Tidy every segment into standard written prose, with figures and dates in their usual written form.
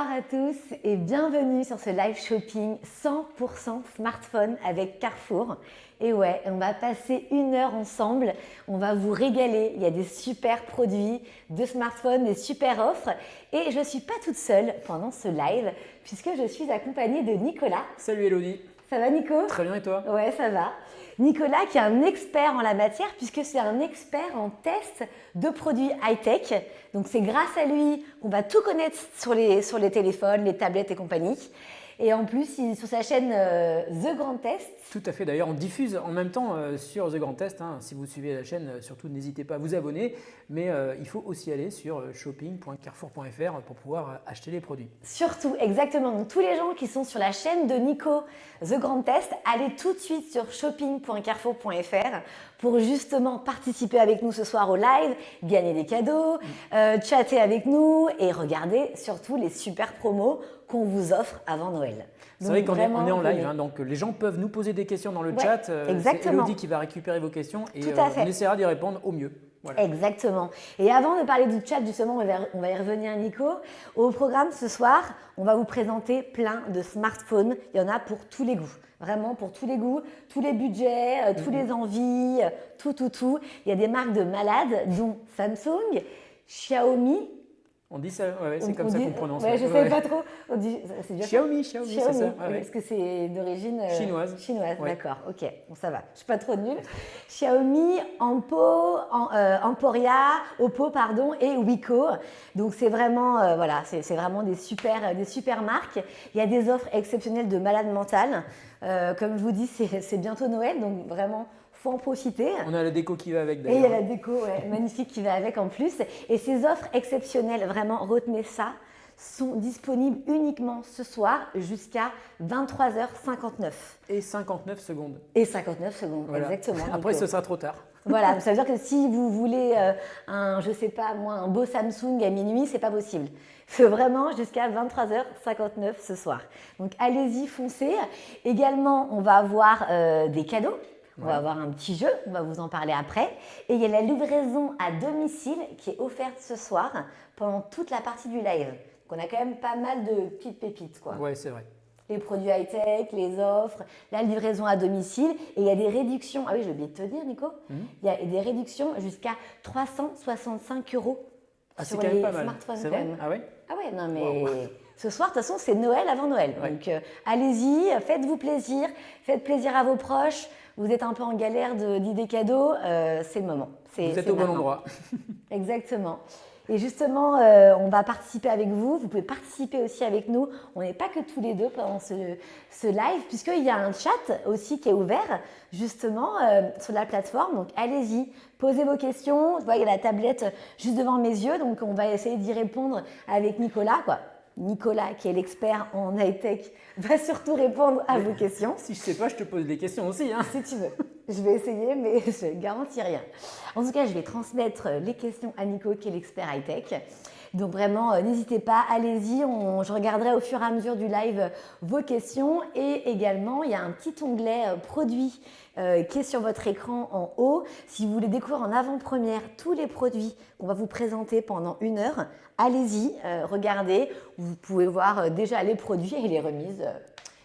Bonsoir à tous et bienvenue sur ce live shopping 100% smartphone avec Carrefour. Et ouais, on va passer 1 heure ensemble, on va vous régaler, il y a des super produits de smartphone, des super offres. Et je ne suis pas toute seule pendant ce live puisque je suis accompagnée de Nicolas. Salut Elodie. Ça va Nico? Très bien et toi? Ouais, ça va. Nicolas qui est un expert en la matière puisque c'est un expert en test de produits high-tech. Donc c'est grâce à lui qu'on va tout connaître sur les téléphones, les tablettes et compagnie. Et en plus, il est sur sa chaîne The Grand Test. Tout à fait, d'ailleurs on diffuse en même temps sur The Grand Test. Si vous suivez la chaîne, surtout n'hésitez pas à vous abonner. Mais il faut aussi aller sur shopping.carrefour.fr pour pouvoir acheter les produits. Surtout, exactement. Donc tous les gens qui sont sur la chaîne de Nico, The Grand Test, allez tout de suite sur shopping.carrefour.fr pour justement participer avec nous ce soir au live, gagner des cadeaux, chatter avec nous et regarder surtout les super promos qu'on vous offre avant Noël. C'est vrai qu'on est en live, donc les gens peuvent nous poser des questions dans le chat. C'est Elodie qui va récupérer vos questions et on essaiera d'y répondre au mieux. Voilà. Exactement. Et avant de parler du chat, justement, on va y revenir, Nico. Au programme ce soir, on va vous présenter plein de smartphones. Il y en a pour tous les goûts. Vraiment pour tous les goûts, tous les budgets, tous les envies, tout. Il y a des marques de malades, dont Samsung, Xiaomi. On dit ça, c'est comme ça qu'on prononce. Ouais, je ne sais pas trop. On dit, Xiaomi, c'est ça. Est-ce que c'est d'origine chinoise? Chinoise, d'accord, ok, bon, ça va. Je ne suis pas trop nulle. Xiaomi, Emporia, Oppo, et Wiko. Donc c'est vraiment, c'est vraiment des super marques. Il y a des offres exceptionnelles de malades mentales. Comme je vous dis, c'est bientôt Noël, donc vraiment. Faut en profiter. On a la déco qui va avec d'ailleurs. Et il y a la déco magnifique qui va avec en plus. Et ces offres exceptionnelles, vraiment retenez ça, sont disponibles uniquement ce soir jusqu'à 23h59. Et 59 secondes. Et 59 secondes, voilà. Exactement. Après, ce sera trop tard. Voilà, ça veut dire que si vous voulez un beau Samsung à minuit, c'est pas possible. C'est vraiment jusqu'à 23h59 ce soir. Donc allez-y, foncez. Également, on va avoir des cadeaux. On va avoir un petit jeu, on va vous en parler après. Et il y a la livraison à domicile qui est offerte ce soir pendant toute la partie du live. Donc on a quand même pas mal de petites pépites, quoi. Ouais, c'est vrai. Les produits high-tech, les offres, la livraison à domicile. Et il y a des réductions. Ah oui, j'ai oublié de te dire, Nico. Il y a des réductions jusqu'à 365 € sur les smartphones. C'est vrai. Ah ouais? Ah ouais, non mais... Wow. Ce soir, de toute façon, c'est Noël avant Noël. Ouais. Donc, allez-y, faites-vous plaisir, faites plaisir à vos proches. Vous êtes un peu en galère d'idées cadeaux, c'est le moment. Vous êtes au bon endroit. Exactement. Et justement, on va participer avec vous. Vous pouvez participer aussi avec nous. On n'est pas que tous les deux pendant ce live, puisqu'il y a un chat aussi qui est ouvert, justement, sur la plateforme. Donc, allez-y, posez vos questions. Vous voyez, il y a la tablette juste devant mes yeux. Donc, on va essayer d'y répondre avec Nicolas, quoi. Nicolas, qui est l'expert en high-tech, va surtout répondre à vos questions. Si je ne sais pas, je te pose des questions aussi. Si tu veux. Je vais essayer, mais je ne garantis rien. En tout cas, je vais transmettre les questions à Nico, qui est l'expert high-tech. Donc vraiment, n'hésitez pas, allez-y. Je regarderai au fur et à mesure du live vos questions. Et également, il y a un petit onglet produits qui est sur votre écran en haut. Si vous voulez découvrir en avant-première tous les produits qu'on va vous présenter pendant 1 heure, allez-y, regardez. Vous pouvez voir déjà les produits et les remises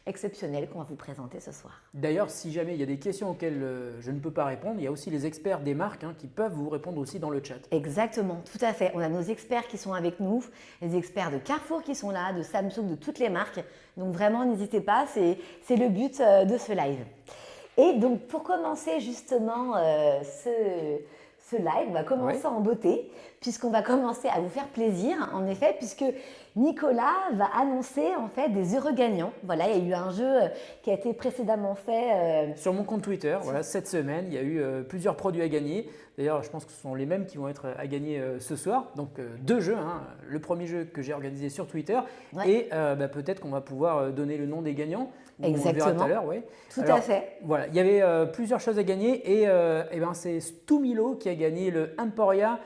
exceptionnelles qu'on va vous présenter ce soir. D'ailleurs, si jamais il y a des questions auxquelles je ne peux pas répondre, il y a aussi les experts des marques qui peuvent vous répondre aussi dans le chat. Exactement, tout à fait. On a nos experts qui sont avec nous, les experts de Carrefour qui sont là, de Samsung, de toutes les marques. Donc vraiment, n'hésitez pas, c'est le but de ce live. Et donc, pour commencer justement ce live, on va commencer en beauté, puisqu'on va commencer à vous faire plaisir, en effet, puisque Nicolas va annoncer en fait des heureux gagnants. Voilà, il y a eu un jeu qui a été précédemment fait sur mon compte Twitter. Voilà, cette semaine, il y a eu plusieurs produits à gagner. D'ailleurs, je pense que ce sont les mêmes qui vont être à gagner ce soir. Donc 2 jeux. Le premier jeu que j'ai organisé sur Twitter et peut-être qu'on va pouvoir donner le nom des gagnants. Exactement. On le verra tout à l'heure, oui. Tout à fait. Voilà, il y avait plusieurs choses à gagner et c'est Stumilo qui a gagné le Emporia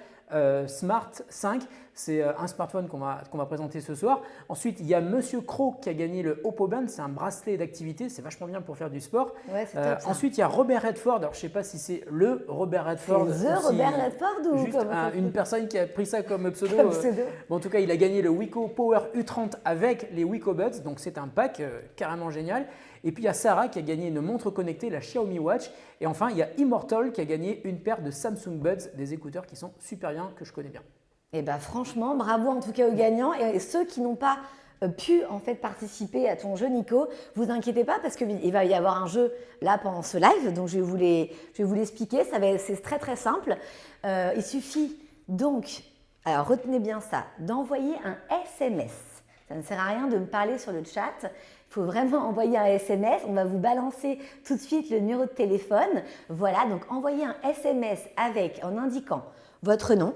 Smart 5. C'est un smartphone qu'on va présenter ce soir. Ensuite, il y a Monsieur Croc qui a gagné le Oppo Band. C'est un bracelet d'activité. C'est vachement bien pour faire du sport. Ouais, c'est top, ça. Ensuite, il y a Robert Redford. Alors, je ne sais pas si c'est le Robert Redford. C'est The Robert Redford ou juste une personne qui a pris ça comme pseudo. Bon, en tout cas, il a gagné le Wiko Power U30 avec les Wiko Buds. Donc, c'est un pack carrément génial. Et puis, il y a Sarah qui a gagné une montre connectée, la Xiaomi Watch. Et enfin, il y a Immortal qui a gagné une paire de Samsung Buds, des écouteurs qui sont super bien, que je connais bien. Et bien franchement, bravo en tout cas aux gagnants et ceux qui n'ont pas pu en fait participer à ton jeu, Nico, vous inquiétez pas parce qu'il va y avoir un jeu là pendant ce live, donc je vais vous l'expliquer, c'est très très simple. Il suffit donc, alors retenez bien ça, d'envoyer un SMS. Ça ne sert à rien de me parler sur le chat. Il faut vraiment envoyer un SMS. On va vous balancer tout de suite le numéro de téléphone. Voilà, donc envoyez un SMS en indiquant votre nom,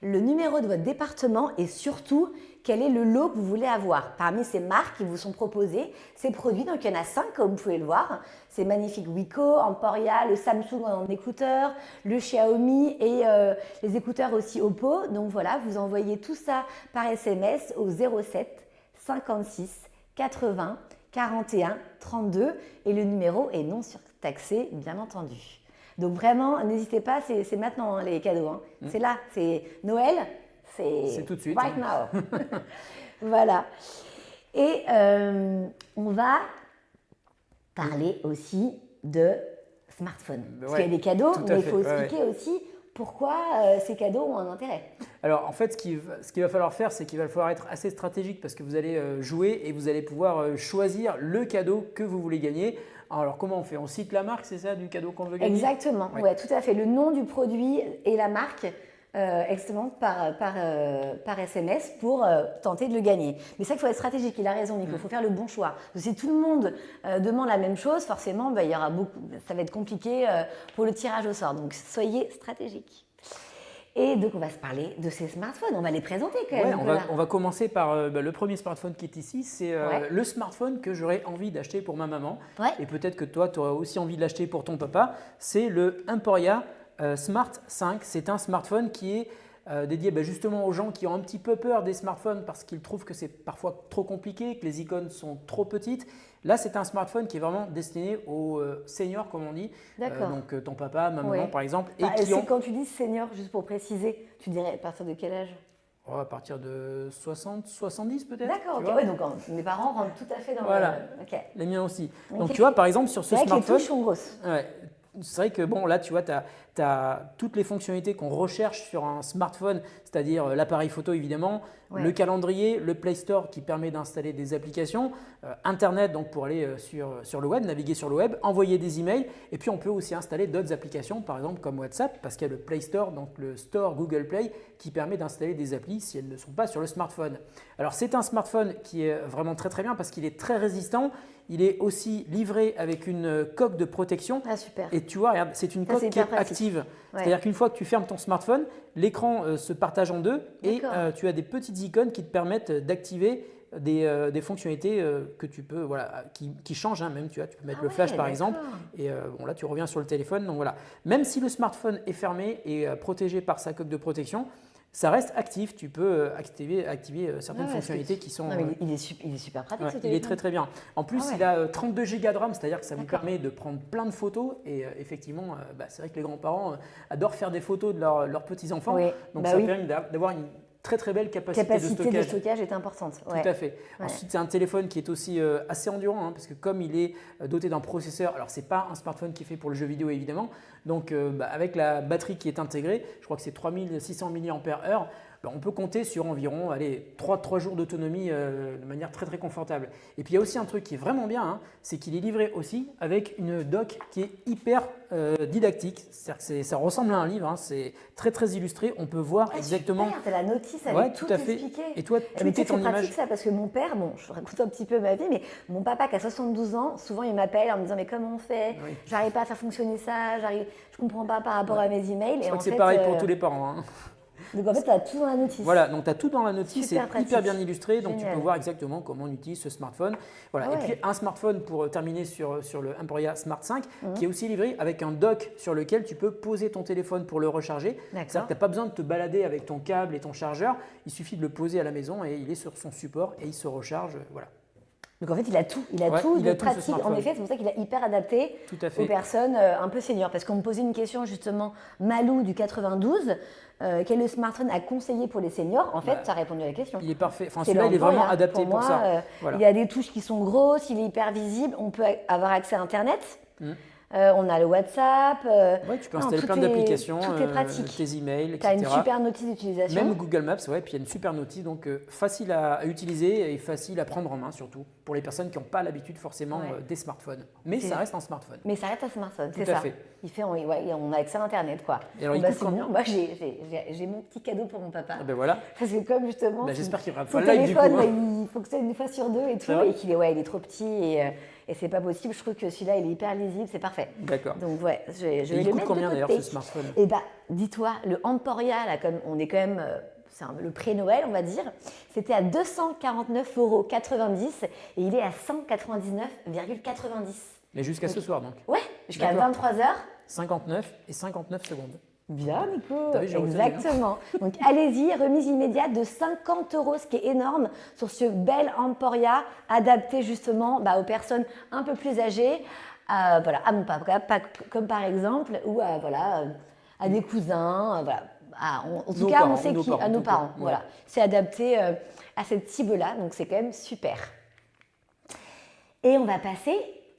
le numéro de votre département et surtout quel est le lot que vous voulez avoir. Parmi ces marques qui vous sont proposées, ces produits, donc il y en a 5 comme vous pouvez le voir. C'est magnifique Wiko, Emporia, le Samsung en écouteurs, le Xiaomi et les écouteurs aussi Oppo. Donc voilà, vous envoyez tout ça par SMS au 07 56 80 41 32 et le numéro est non surtaxé, bien entendu. Donc vraiment, n'hésitez pas, c'est maintenant hein, les cadeaux. Hein. C'est là, c'est Noël, c'est tout de suite. Right now. Voilà. Et on va parler aussi de smartphone. Parce qu'il y a des cadeaux, mais il faut expliquer aussi pourquoi ces cadeaux ont un intérêt. Alors en fait, ce qu'il va falloir faire, c'est qu'il va falloir être assez stratégique parce que vous allez jouer et vous allez pouvoir choisir le cadeau que vous voulez gagner. Alors comment on fait? On cite la marque, c'est ça, du cadeau qu'on veut gagner? Exactement, ouais, tout à fait. Le nom du produit et la marque exactement par SMS pour tenter de le gagner. Mais ça, il faut être stratégique, il a raison Nico, il faut faire le bon choix. Parce que si tout le monde demande la même chose, forcément, il y aura ça va être compliqué pour le tirage au sort. Donc soyez stratégique. Et donc, on va se parler de ces smartphones. On va les présenter quand même. On va commencer par le premier smartphone qui est ici. C'est le smartphone que j'aurais envie d'acheter pour ma maman. Ouais. Et peut-être que toi, tu aurais aussi envie de l'acheter pour ton papa. C'est le Emporia Smart 5. C'est un smartphone qui est dédié justement aux gens qui ont un petit peu peur des smartphones parce qu'ils trouvent que c'est parfois trop compliqué, que les icônes sont trop petites. Là, c'est un smartphone qui est vraiment destiné aux seniors, comme on dit. Donc, ton papa, ma maman, par exemple. Quand tu dis senior, juste pour préciser, tu dirais à partir de quel âge? À partir de 60, 70 peut-être. D'accord, ok. Ouais, donc mes parents rentrent tout à fait dans les miens aussi. Donc, tu vois, par exemple, sur ce smartphone… Les touches sont grosses. C'est vrai que bon, là, tu vois, tu as toutes les fonctionnalités qu'on recherche sur un smartphone, c'est-à-dire l'appareil photo évidemment, le calendrier, le Play Store qui permet d'installer des applications, Internet donc pour aller sur le web, naviguer sur le web, envoyer des emails et puis on peut aussi installer d'autres applications par exemple comme WhatsApp parce qu'il y a le Play Store, donc le Store Google Play qui permet d'installer des applis si elles ne sont pas sur le smartphone. Alors c'est un smartphone qui est vraiment très très bien parce qu'il est très résistant. Il est aussi livré avec une coque de protection. Ah, super. Et tu vois, regarde, c'est une coque qui est active. C'est-à-dire qu'une fois que tu fermes ton smartphone, l'écran se partage en deux et tu as des petites icônes qui te permettent d'activer des fonctionnalités que tu peux, qui changent. Même tu peux mettre le flash par exemple. Et là, tu reviens sur le téléphone. Donc voilà. Même si le smartphone est fermé et protégé par sa coque de protection, ça reste actif, tu peux activer certaines fonctionnalités qui sont… il est super pratique ce téléphone. Il est très très bien. En plus, il a 32 Go de RAM, c'est-à-dire que ça vous permet de prendre plein de photos. Et effectivement, c'est vrai que les grands-parents adorent faire des photos de leurs petits-enfants. Donc ça permet d'avoir une très très belle capacité de stockage est importante. Tout à fait. Ensuite, c'est un téléphone qui est aussi assez endurant parce que comme il est doté d'un processeur, alors c'est pas un smartphone qui est fait pour le jeu vidéo évidemment, donc avec la batterie qui est intégrée, je crois que c'est 3600 mAh, on peut compter sur environ 3 jours d'autonomie de manière très très confortable. Et puis il y a aussi un truc qui est vraiment bien, c'est qu'il est livré aussi avec une dock qui est hyper didactique. C'est-à-dire que ça ressemble à un livre, c'est très très illustré. On peut voir exactement… Super, t'as la notice avec tout expliqué. Et toi, tout est en image. C'est pratique ça parce que mon père, je raconte un petit peu ma vie, mais mon papa qui a 72 ans, souvent il m'appelle en me disant mais comment on fait? J'arrive pas à faire fonctionner ça, je comprends pas par rapport à mes emails. Je crois que c'est pareil pour tous les parents. Donc en fait, tu as tout dans la notice. Voilà, donc tu as tout dans la notice, c'est Super hyper pratique. bien illustré, donc Génial. tu peux voir exactement comment on utilise ce smartphone. Voilà. Ah Et ouais. puis un smartphone pour terminer sur le Emporia Smart 5 qui est aussi livré avec un dock sur lequel tu peux poser ton téléphone pour le recharger. C'est-à-dire que tu n'as pas besoin de te balader avec ton câble et ton chargeur, il suffit de le poser à la maison et il est sur son support et il se recharge. Voilà. Donc en fait, il a tout. Il a Ouais, tout il de a tout, ce pratique. En smartphone. effet, c'est pour ça qu'il est hyper adapté Tout à fait. aux personnes un peu seniors. Parce qu'on me posait une question justement, Malou du 92, quel est le smartphone à conseiller pour les seniors? En fait, tu as répondu à la question. Il est parfait. Enfin, C'est celui-là, il est vraiment l'Emporia. adapté pour moi, ça. Voilà. Il y a des touches qui sont grosses, il est hyper visible, on peut avoir accès à Internet. On a le WhatsApp. Ouais, tu peux non, installer tout plein est- d'applications, Tout est pratique. tes emails, Tu as etc. une super notice d'utilisation. Même Google Maps, ouais, puis il y a une super notice, donc facile à utiliser et facile à prendre en main surtout, pour les personnes qui n'ont pas l'habitude forcément Ouais. des smartphones. Mais ça reste un smartphone. Mais ça reste un smartphone, c'est Tout à ça. fait. Il fait, on a accès à Internet, quoi. Et alors, il Bah, coûte c'est combien bien. Moi, j'ai mon petit cadeau pour mon papa. Ah ben voilà. Parce que comme justement, Bah, j'espère qu'il regarde son pas le live, du coup, téléphone, hein. il fonctionne une fois sur deux et tout, C'est vrai et qu'il est, il est trop petit et c'est pas possible. Je trouve que celui-là, il est hyper lisible, c'est parfait. D'accord. Donc ouais, je vais Et le il coûte mettre combien de d'ailleurs côté. ce smartphone? Eh bah, dis-toi, le Emporia, là, comme on est quand même, c'est le pré-Noël, on va dire, c'était à 249,90 € et il est à 199,90 €. Mais jusqu'à ce soir donc. Ouais, jusqu'à D'accord. 23 h. 59 et 59 secondes. Bien, Nico. T'as vu, j'ai retenu, Exactement. Donc, allez-y, remise immédiate de 50 €, ce qui est énorme, sur ce bel Emporia adapté justement aux personnes un peu plus âgées, voilà, à mon papa, comme par exemple, ou à des cousins, voilà. En tout Nos cas, parents, on sait nos qui, parents, à nos plutôt. parents. Ouais. Voilà. C'est adapté à cette cible-là, donc c'est quand même super. Et on va passer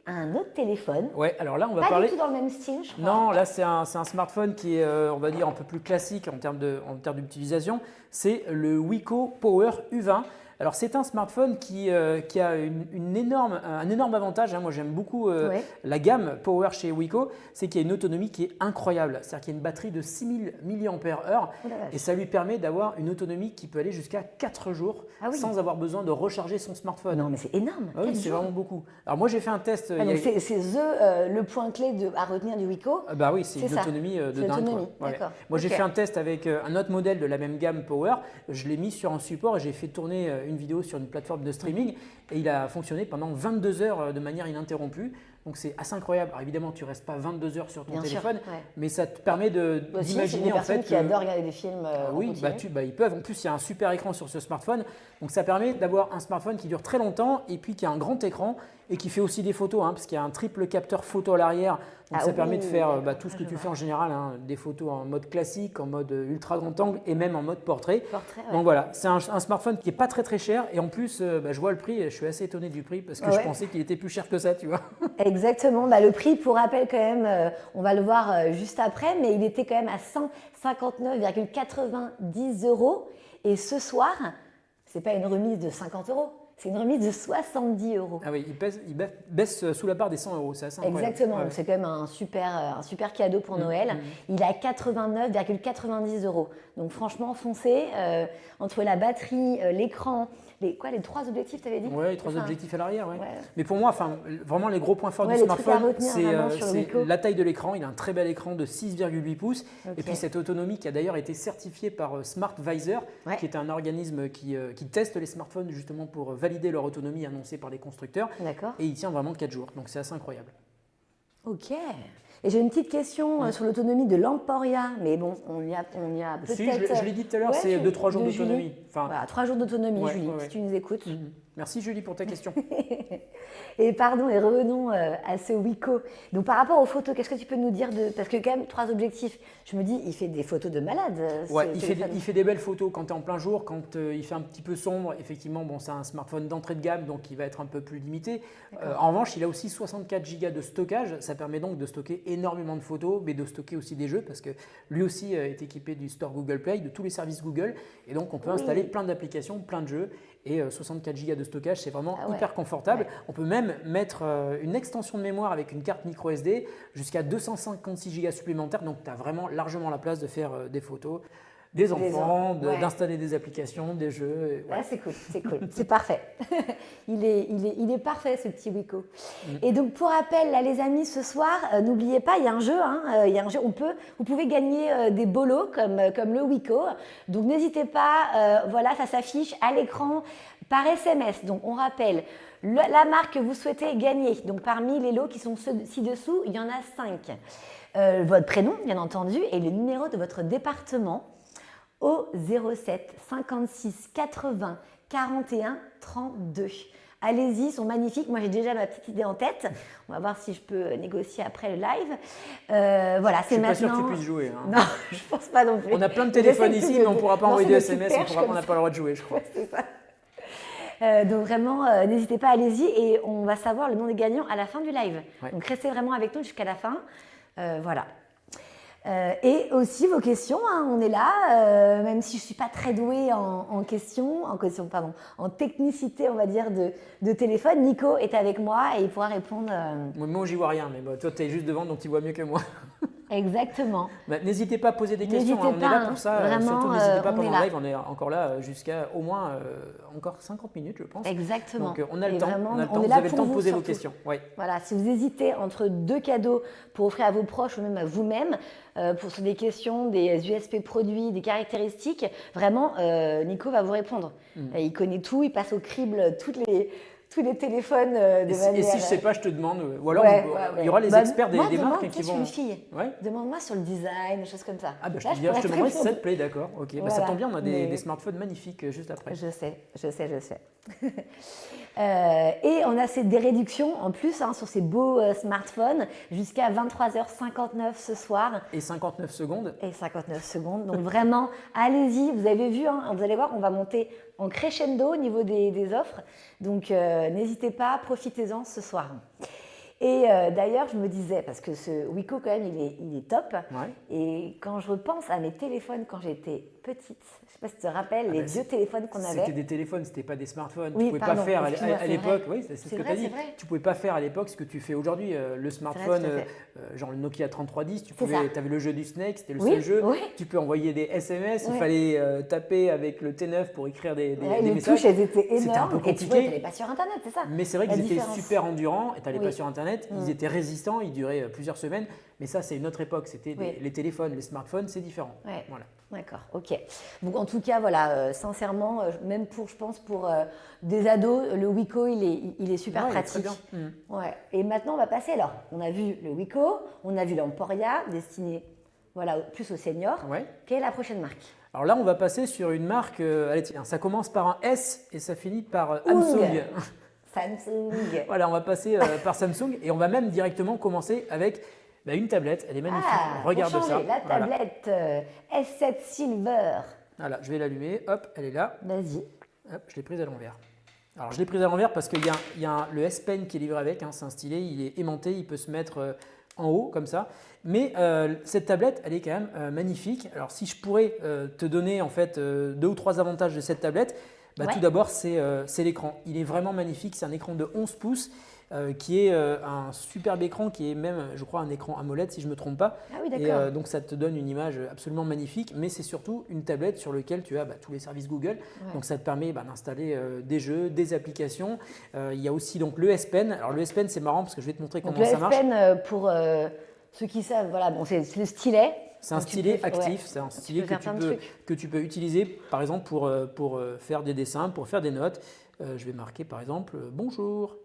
à un autre téléphone. Ouais, alors là on va Pas parler. du tout dans le même style, je crois. Non, là c'est un smartphone qui est, on va dire, un peu plus classique en termes d'utilisation. C'est le Wiko Power U20. Alors c'est un smartphone qui a un énorme avantage, hein. Moi j'aime beaucoup Ouais. la gamme Power chez Wiko, c'est qu'il y a une autonomie qui est incroyable. C'est-à-dire qu'il y a une batterie de 6000 mAh Oh la vache. et ça lui permet d'avoir une autonomie qui peut aller jusqu'à 4 jours Ah oui. sans avoir besoin de recharger son smartphone. Non, mais c'est énorme. Ah oui, 4 c'est jours. vraiment beaucoup. Alors moi j'ai fait un test. Ah, il y a- donc c'est le point clé à retenir du Wiko. Ah bah oui, c'est une ça. autonomie de C'est dingue. l'autonomie, quoi. Ouais. d'accord. Moi, j'ai Ok. fait un test avec un autre modèle de la même gamme Power. Je l'ai mis sur un support et j'ai fait tourner une vidéo sur une plateforme de streaming et il a fonctionné pendant 22 heures de manière ininterrompue. Donc c'est assez incroyable. Alors évidemment, tu restes pas 22 heures sur ton Bien sûr, téléphone, ouais. mais ça te permet Aussi, c'est d'imaginer des en personnes fait. qui adorent regarder des films en Oui, continu. ils peuvent. En plus, il y a un super écran sur ce smartphone. Donc, ça permet d'avoir un smartphone qui dure très longtemps et puis qui a un grand écran et qui fait aussi des photos, hein, parce qu'il y a un triple capteur photo à l'arrière. Donc, Ah ça oui, permet de faire tout ce ah, que je tu vois. fais en général, hein, des photos en mode classique, en mode ultra grand angle et même en mode portrait. Portrait, ouais. Donc, voilà, c'est un smartphone qui n'est pas très cher et en plus, je vois le prix et je suis assez étonné du prix parce que Ah je ouais. pensais qu'il était plus cher que ça, tu vois. Exactement. Le prix, pour rappel, quand même, on va le voir juste après, mais il était quand même à 159,90 €. Et ce soir, c'est pas une remise de 50 €, c'est une remise de 70 €. Ah oui, il baisse sous la barre des 100 €, c'est assez incroyable. Exactement, Ouais. donc c'est quand même un super cadeau pour Noël. Il est à 89,90 €. Donc franchement, foncez. Entre la batterie, l'écran, les 3 objectifs, tu avais dit? Ouais, les 3 Enfin, objectifs à l'arrière, ouais. ouais. Mais pour moi, vraiment les gros points forts Ouais, du les trucs à smartphone, retenir vraiment sur le c'est Wiko. la taille de l'écran. Il a un très bel écran de 6,8 pouces. Ok. Et puis cette autonomie qui a d'ailleurs été certifiée par Smart Visor, Ouais. qui est un organisme qui teste les smartphones justement pour valider leur autonomie annoncée par les constructeurs. D'accord. Et il tient vraiment 4 jours. Donc c'est assez incroyable. Ok. Et j'ai une petite question sur l'autonomie de l'Emporia, mais bon, on y a peut-être. Si, je l'ai dit tout à l'heure, c'est 2-3 jours de Julie. d'autonomie. Enfin, Voilà, 3 jours d'autonomie, Ouais, Julie, ouais, ouais. si tu nous écoutes. Merci Julie pour ta question. Et pardon, et revenons à ce Wiko. Donc par rapport aux photos, qu'est-ce que tu peux nous dire de... Parce que quand même, 3 objectifs, je me dis, il fait des photos de malade. Ouais, ce il fait téléphone. des belles photos quand tu es en plein jour, quand il fait un petit peu sombre. Effectivement, bon, c'est un smartphone d'entrée de gamme, donc il va être un peu plus limité. En revanche, il a aussi 64 Go de stockage. Ça permet donc de stocker énormément de photos, mais de stocker aussi des jeux, parce que lui aussi est équipé du store Google Play, de tous les services Google. Et donc, on peut installer plein d'applications, plein de jeux. Et 64 Go de stockage, c'est vraiment Ah ouais. hyper confortable. Ouais. On peut même mettre une extension de mémoire avec une carte micro SD jusqu'à 256 Go supplémentaires. Donc, tu as vraiment largement la place de faire des photos. des enfants, Ouais. d'installer des applications, des jeux. Ouais, c'est cool, c'est parfait. Il est parfait ce petit Wiko. Et donc pour rappel, là les amis, ce soir, n'oubliez pas, il y a un jeu, il y a un jeu, vous pouvez gagner des bolos comme le Wiko. Donc n'hésitez pas, voilà, ça s'affiche à l'écran par SMS. Donc on rappelle la marque que vous souhaitez gagner. Donc parmi les lots qui sont ci-dessous, il y en a 5. Votre prénom, bien entendu, et le numéro de votre département au 07 56 80 41 32. Allez-y, ils sont magnifiques. Moi, j'ai déjà ma petite idée en tête. On va voir si je peux négocier après le live. Voilà, c'est maintenant. Je suis pas sûr que tu puisses jouer. Hein. Non, je pense pas non plus. On a plein de téléphones ici, mais on ne pourra pas envoyer de SMS. On n'a pas le droit de jouer, je crois. Ouais, c'est ça. Donc vraiment, n'hésitez pas, allez-y. Et on va savoir le nom des gagnants à la fin du live. Ouais. Donc restez vraiment avec nous jusqu'à la fin. Voilà. Et aussi vos questions, on est là, même si je ne suis pas très douée en technicité, on va dire, de téléphone. Nico est avec moi et il pourra répondre. Moi, j'y vois rien, mais toi, tu es juste devant, donc tu vois mieux que moi. Exactement. N'hésitez pas à poser des questions, on est là pour ça. Vraiment, surtout, n'hésitez pas pendant le live, on est encore là jusqu'à au moins encore 50 minutes, je pense. Exactement. Donc on a le temps, vraiment, vous avez le temps de poser vos questions. Ouais. Voilà, si vous hésitez entre 2 cadeaux pour offrir à vos proches ou même à vous-même, sur des questions, des USP produits, des caractéristiques, vraiment, Nico va vous répondre. Il connaît tout, il passe au crible tous les téléphones de manière... Et si je ne sais pas, je te demande. Ou alors, il y aura les experts des marques qui vont... Moi, je suis une fille. Ouais. Demande-moi sur le design, des choses comme ça. Ah, bah, je te demanderai si ça te plaît, d'accord. Ok, voilà. Ça tombe bien, on a des smartphones magnifiques juste après. Je sais. Et on a des réductions en plus sur ces beaux smartphones jusqu'à 23h59 ce soir. Et 59 secondes. Donc vraiment, allez-y. Vous avez vu, vous allez voir, on va monter en crescendo au niveau des offres. Donc n'hésitez pas, profitez-en ce soir. Et d'ailleurs, je me disais, parce que ce Wiko, quand même, il est top. Ouais. Et quand je repense à mes téléphones quand j'étais petite, je ne sais pas si tu te rappelles, les vieux téléphones qu'on avait. C'était des téléphones, c'était pas des smartphones. Oui, tu pouvais pas faire à l'époque, oui, c'est ce que tu as dit. Vrai. Tu pouvais pas faire à l'époque ce que tu fais aujourd'hui. Le smartphone, genre le Nokia 3310, tu avais le jeu du Snake, c'était le seul jeu. Oui. Tu peux envoyer des SMS, il fallait taper avec le T9 pour écrire des messages. Les touches, elles étaient énormes. C'était un peu compliqué. Et tu n'allais pas sur Internet, c'est ça. Mais c'est vrai qu'ils étaient super endurants et tu n'allais pas sur Internet. Ils étaient résistants, ils duraient plusieurs semaines. Mais ça, c'est une autre époque. C'était les téléphones, les smartphones, c'est différent. Ouais. Voilà. D'accord, ok. Donc en tout cas, voilà, sincèrement, même je pense pour des ados, le Wiko, il est super pratique. Très bien. Ouais. Et maintenant, on va passer. Alors, on a vu le Wiko, on a vu l'Emporia, destiné plus aux seniors. Ouais. Quelle est la prochaine marque? Alors là, on va passer sur une marque. Allez, tiens, ça commence par un S et ça finit par Samsung. Samsung. Voilà, on va passer par Samsung et on va même directement commencer avec une tablette. Elle est magnifique. Regarde ça. La tablette S7 Silver. Voilà, je vais l'allumer. Hop, elle est là. Vas-y. Hop, je l'ai prise à l'envers. Alors, je l'ai prise à l'envers parce qu'il y a le S Pen qui est livré avec. C'est un stylet, il est aimanté, il peut se mettre en haut comme ça. Mais cette tablette, elle est quand même magnifique. Alors, si je pourrais te donner en fait 2 ou 3 avantages de cette tablette, tout d'abord, c'est l'écran. Il est vraiment magnifique. C'est un écran de 11 pouces qui est un superbe écran qui est même, je crois, un écran AMOLED si je ne me trompe pas. Ah oui, d'accord. Et donc, ça te donne une image absolument magnifique. Mais c'est surtout une tablette sur laquelle tu as tous les services Google. Ouais. Donc, ça te permet d'installer des jeux, des applications. Il y a aussi donc, le S Pen. Alors, le S Pen, c'est marrant parce que je vais te montrer comment ça marche. Le S Pen, pour ceux qui savent, voilà, c'est le stylet. C'est un stylet actif, c'est un stylet que tu peux utiliser par exemple pour faire des dessins, pour faire des notes. Je vais marquer par exemple bonjour,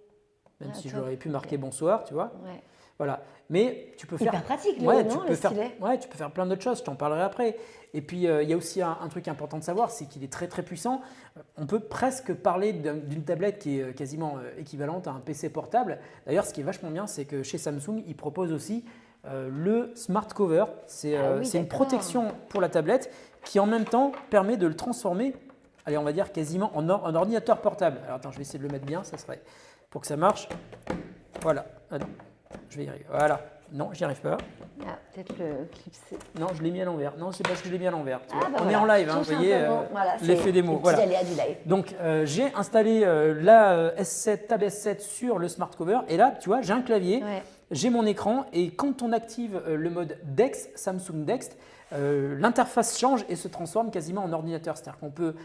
même si j'aurais pu marquer bonsoir, tu vois. Ouais. Voilà. Mais tu peux faire. Hyper pratique, le stylet. Tu peux faire plein d'autres choses, je t'en parlerai après. Et puis il y a aussi un truc important de savoir, c'est qu'il est très très puissant. On peut presque parler d'une tablette qui est quasiment équivalente à un PC portable. D'ailleurs, ce qui est vachement bien, c'est que chez Samsung, ils proposent aussi le Smart Cover, c'est une protection pour la tablette qui en même temps permet de le transformer, allez, on va dire quasiment en ordinateur portable. Alors attends, je vais essayer de le mettre bien, ça serait pour que ça marche. Voilà, attends, je vais y arriver. Voilà, non, j'y arrive pas. Ah, peut-être le clipser. Non, je l'ai mis à l'envers. Non, c'est parce que je l'ai mis à l'envers. On est en live, vous voyez l'effet des mots. Voilà. Du live. Donc, j'ai installé la S7, Tab S7 sur le Smart Cover et là, tu vois, j'ai un clavier. Ouais. j'ai mon écran et quand on active le mode DeX, Samsung DeX, l'interface change et se transforme quasiment en ordinateur. C'est-à-dire qu'on peut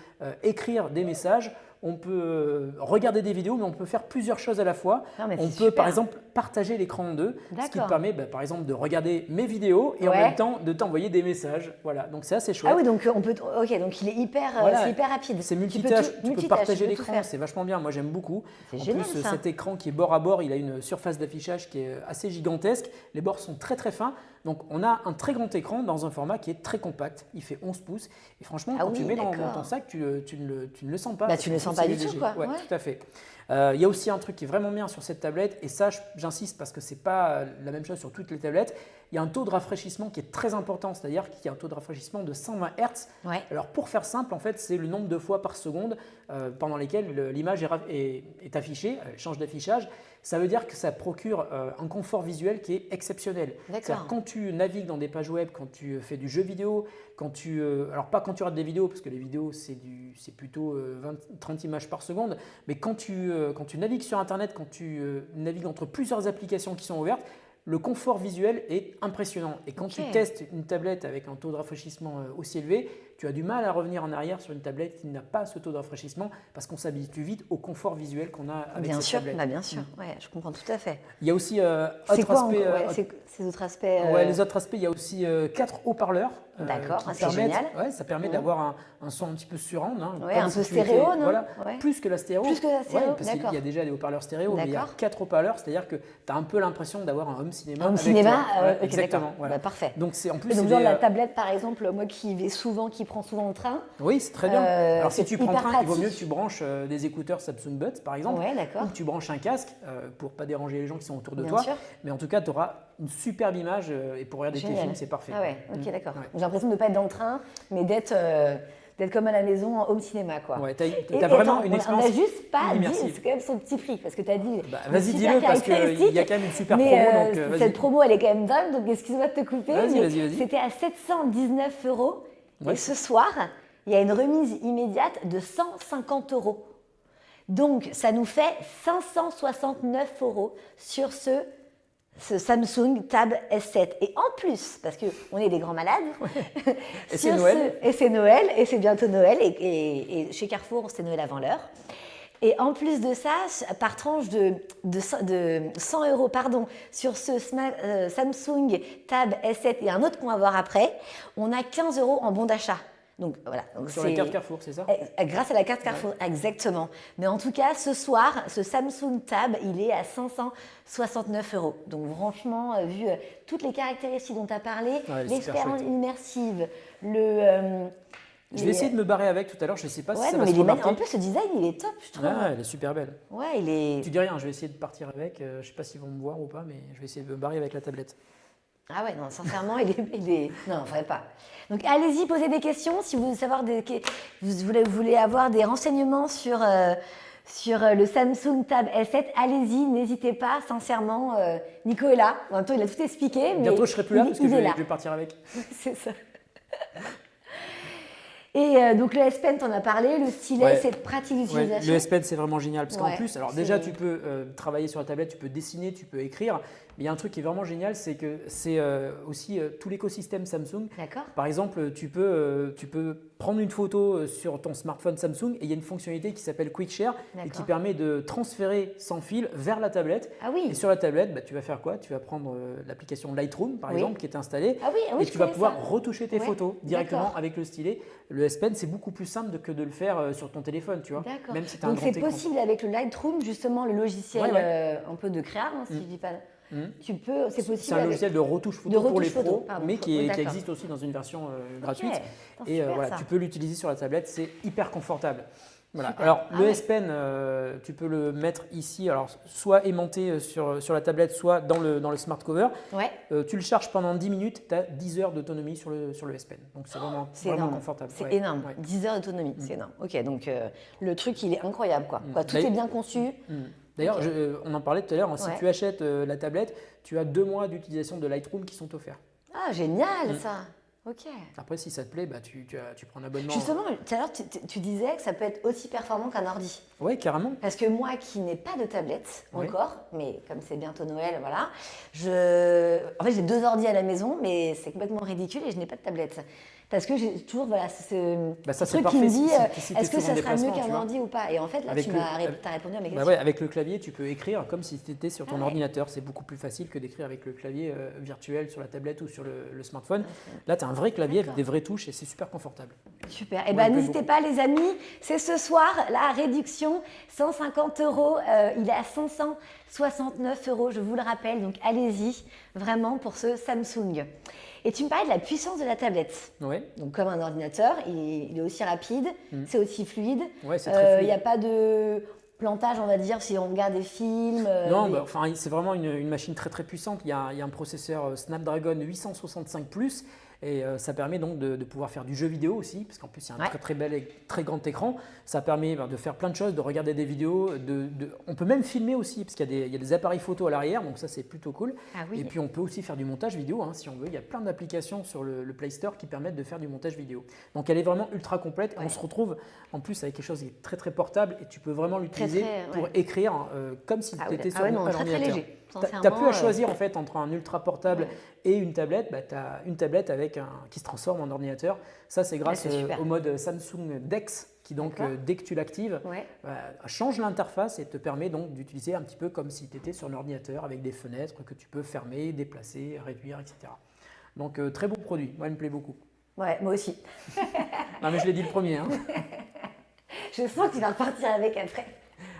écrire des messages, on peut regarder des vidéos, mais on peut faire plusieurs choses à la fois. Non, mais On c'est peut super. par exemple partager l'écran en deux, ce qui te D'accord. permet par exemple de regarder mes vidéos et en Ouais. même temps de t'envoyer des messages. Voilà, donc c'est assez chouette. Ah oui, donc on peut. Ok, donc il est hyper, Voilà. c'est hyper rapide. C'est Tu peux multitâche, tout- tu peux multitâche, partager tu peux tout l'écran, faire. c'est vachement bien, moi j'aime beaucoup. C'est En génial, plus, ça. cet écran qui est bord à bord, il a une surface d'affichage qui est assez gigantesque, les bords sont très très fins, donc on a un très grand écran dans un format qui est très compact, il fait 11 pouces, et franchement Ah quand tu oui, le mets dans d'accord. ton sac, tu ne le sens pas. Bah, tu ne le Parce sens qu'en pas plus, du il est tout, léger. quoi. Ouais, Ouais. tout à fait. Il y a aussi un truc qui est vraiment bien sur cette tablette, et ça j'insiste parce que c'est pas la même chose sur toutes les tablettes, il y a un taux de rafraîchissement qui est très important, c'est-à-dire qu'il y a un taux de rafraîchissement de 120 Hz. Ouais. Alors pour faire simple, en fait, c'est le nombre de fois par seconde pendant lesquelles l'image est affichée, elle change d'affichage. Ça veut dire que ça procure un confort visuel qui est exceptionnel. D'accord. C'est-à-dire quand tu navigues dans des pages web, quand tu fais du jeu vidéo, alors pas quand tu regardes des vidéos, parce que les vidéos c'est plutôt 30 images par seconde, mais quand tu navigues sur Internet, quand tu navigues entre plusieurs applications qui sont ouvertes, le confort visuel est impressionnant. Et quand tu Ok. testes une tablette avec un taux de rafraîchissement aussi élevé, tu as du mal à revenir en arrière sur une tablette qui n'a pas ce taux de rafraîchissement parce qu'on s'habitue vite au confort visuel qu'on a avec Bien cette sûr, tablette. bah, bien sûr. Ouais, je comprends tout à fait. Il y a aussi C'est autre quoi aspect, encore ouais, ces autres aspects les autres aspects, il y a aussi 4 haut-parleurs. D'accord, qui c'est permettent- génial. ouais, ça permet d'avoir un son un petit peu surround. Hein, Ouais, comme un si peu tu étais- stéréo, non Voilà, Ouais. plus que la stéréo. Plus que la stéréo, Ouais, parce qu'il d'accord. y a déjà des haut-parleurs stéréo, mais il y a D'accord. 4 haut-parleurs, c'est-à-dire que tu as un peu l'impression d'avoir un home cinéma. Home avec cinéma, toi. Ouais, ok, exactement. d'accord. Voilà. Bah, parfait. Donc c'est en plus Et donc, c'est genre, des, la tablette, par exemple, moi qui prend souvent le train. oui, c'est très bien. Alors si c'est tu prends le hyper train, il vaut mieux que pratique. tu branches des écouteurs Samsung Buds par exemple, Ouais, d'accord. ou que tu branches un casque pour pas déranger les gens qui sont autour de Bien toi. sûr. Mais en tout cas, tu auras une superbe image et pour regarder tes Génial. films, c'est parfait. Ah ouais, ok, d'accord. Ouais. J'ai l'impression de ne pas être dans le train, mais d'être comme à la maison en home cinéma, quoi. Ouais, t'as Et vraiment attends, une on expérience n'a juste pas dit, immersive. c'est quand même son petit prix, parce que tu as dit. Bah, une vas-y, super dis-le, parce qu'il caractéristique, y a quand même une super mais, promo, donc vas-y. cette promo, elle est quand même dingue, donc excuse-moi de te couper. Vas-y, mais vas-y. C'était à 719 €. Ouais. Et ce soir, il y a une remise immédiate de 150 €. Donc, ça nous fait 569 € sur ce Samsung Tab S7. Et en plus, parce qu'on est des grands malades, Et sur c'est Noël. et c'est Noël, et c'est bientôt Noël, et chez Carrefour, c'est Noël avant l'heure. Et en plus de ça, par tranche de 100 €, pardon, sur ce Samsung Tab S7 et un autre qu'on va voir après, on a 15 € en bon d'achat. Donc voilà. Donc Sur la carte Carrefour, c'est ça? Grâce à la carte Carrefour, exactement. Mais en tout cas, ce soir, ce Samsung Tab, il est à 569 €. Donc franchement, vu toutes les caractéristiques dont tu as parlé, Ouais, elle est super l'expérience chouette. immersive, Je vais essayer de me barrer avec tout à l'heure, je sais pas si Ouais, ça non, va mais se il est remarquer. en plus, ce design, il est top, je trouve. Ah, elle est super belle. Ouais, il est. Tu dis rien, je vais essayer de partir avec. Je sais pas s'ils vont me voir ou pas, mais je vais essayer de me barrer avec la tablette. Ah ouais, non, sincèrement, il est. Non, en vrai pas. Donc allez-y, posez des questions. Si vous voulez avoir des renseignements sur le Samsung Tab S7, allez-y, n'hésitez pas, sincèrement. Nico est là. En même temps, il a tout expliqué. Mais Bientôt, je serai plus là parce que il je est vais, là. je vais partir avec. C'est ça. Et donc le S Pen, t'en as parlé, le stylet, Ouais. c'est pratique Ouais, d'utilisation. le S Pen, c'est vraiment génial parce qu'en Ouais, plus, alors c'est- déjà, tu peux travailler sur la tablette, tu peux dessiner, tu peux écrire. Mais il y a un truc qui est vraiment génial, c'est que c'est aussi tout l'écosystème Samsung. D'accord. Par exemple, tu peux prendre une photo sur ton smartphone Samsung et il y a une fonctionnalité qui s'appelle Quick Share et qui D'accord. permet de transférer sans fil vers la tablette. Ah oui. Et sur la tablette, bah, tu vas faire quoi? Tu vas prendre l'application Lightroom, par Oui. exemple, qui est installée. Ah oui, ah oui, et je tu vas connais pouvoir ça. retoucher tes Ouais, photos directement d'accord. avec le stylet. Le S Pen, c'est beaucoup plus simple que de le faire sur ton téléphone, tu vois. D'accord. Même si tu as un Donc grand c'est écran. possible avec le Lightroom, justement, le logiciel Ouais. un peu de créa, hein, si je dis pas. Mhm. Tu peux, c'est possible. C'est un avec- logiciel de retouche photo De pour les retouche photo, pros, pardon. mais Oui, qui d'accord. existe aussi dans une version gratuite. Putain, Et super, voilà, ça. tu peux l'utiliser sur la tablette, c'est hyper confortable. Voilà. Super. Alors, Ah le ouais. S Pen, tu peux le mettre ici, alors soit aimanté sur la tablette, soit dans le smart cover. Ouais, Tu le charges pendant 10 minutes, tu as 10 heures d'autonomie sur le S Pen. Donc, c'est vraiment, c'est vraiment énorme. confortable. C'est Ouais. énorme. Ouais. 10 heures d'autonomie, c'est énorme. Ok, donc le truc, il est incroyable, quoi. Tout D'ailleurs- est bien conçu. D'ailleurs, Ok. on en parlait tout à l'heure, hein, si Ouais. tu achètes la tablette, tu as 2 mois d'utilisation de Lightroom qui sont offerts. Ah, génial, ça. Ok. Après, si ça te plaît, bah, tu prends un abonnement. Justement, tout à l'heure, tu disais que ça peut être aussi performant qu'un ordi. Oui, carrément. Parce que moi qui n'ai pas de tablette Oui. encore, mais comme c'est bientôt Noël, voilà, en fait j'ai 2 ordi à la maison, mais c'est complètement ridicule et je n'ai pas de tablette. Parce que j'ai toujours Bah, ça, ce c'est truc qui parfait me dit si t'es est-ce que souvent en ça sera mieux déplacement, tu qu'un vois. ordi ou pas? Et en fait là Avec tu as répondu à mes Bah questions. ouais, avec le clavier, tu peux écrire comme si tu étais sur ton Ah ouais. ordinateur. C'est beaucoup plus facile que d'écrire avec le clavier virtuel sur la tablette ou sur le smartphone. Là, tu as un vrai clavier avec des vraies touches et c'est super confortable. Super. Et Moi, il me plaît n'hésitez beaucoup. pas les amis, c'est ce soir la réduction 150 €. Il est à 569 €, je vous le rappelle. Donc allez-y vraiment pour ce Samsung. Et tu me parlais de la puissance de la tablette. Ouais. Donc comme un ordinateur, il est aussi rapide, c'est aussi fluide. Ouais, c'est très fluide. Il n'y a pas de plantage, on va dire, si on regarde des films. Non, bah, enfin, c'est vraiment une machine très très puissante. Il y a un processeur Snapdragon 865 Plus et ça permet donc de pouvoir faire du jeu vidéo aussi, parce qu'en plus il y a un très très bel et très grand écran. Ça permet de faire plein de choses, de regarder des vidéos. On peut même filmer aussi, parce qu'il y a des appareils photo à l'arrière, donc ça c'est plutôt cool. Ah oui. Et puis on peut aussi faire du montage vidéo si on veut. Il y a plein d'applications sur le Play Store qui permettent de faire du montage vidéo. Donc elle est vraiment ultra complète. On se retrouve en plus avec quelque chose qui est très très portable et tu peux vraiment l'utiliser pour écrire comme si tu étais sur un ordinateur. Très léger. Tu n'as plus à choisir en fait entre un ultra portable et une tablette. Bah, tu as une tablette qui se transforme en ordinateur. Ça, c'est grâce au mode Samsung DeX qui donc, dès que tu l'actives, change l'interface et te permet donc d'utiliser un petit peu comme si tu étais sur un ordinateur avec des fenêtres que tu peux fermer, déplacer, réduire, etc. Donc, très beau produit. Moi, il me plaît beaucoup. Ouais, moi aussi. Non, mais je l'ai dit le premier. Hein. Je sens que tu vas repartir avec après.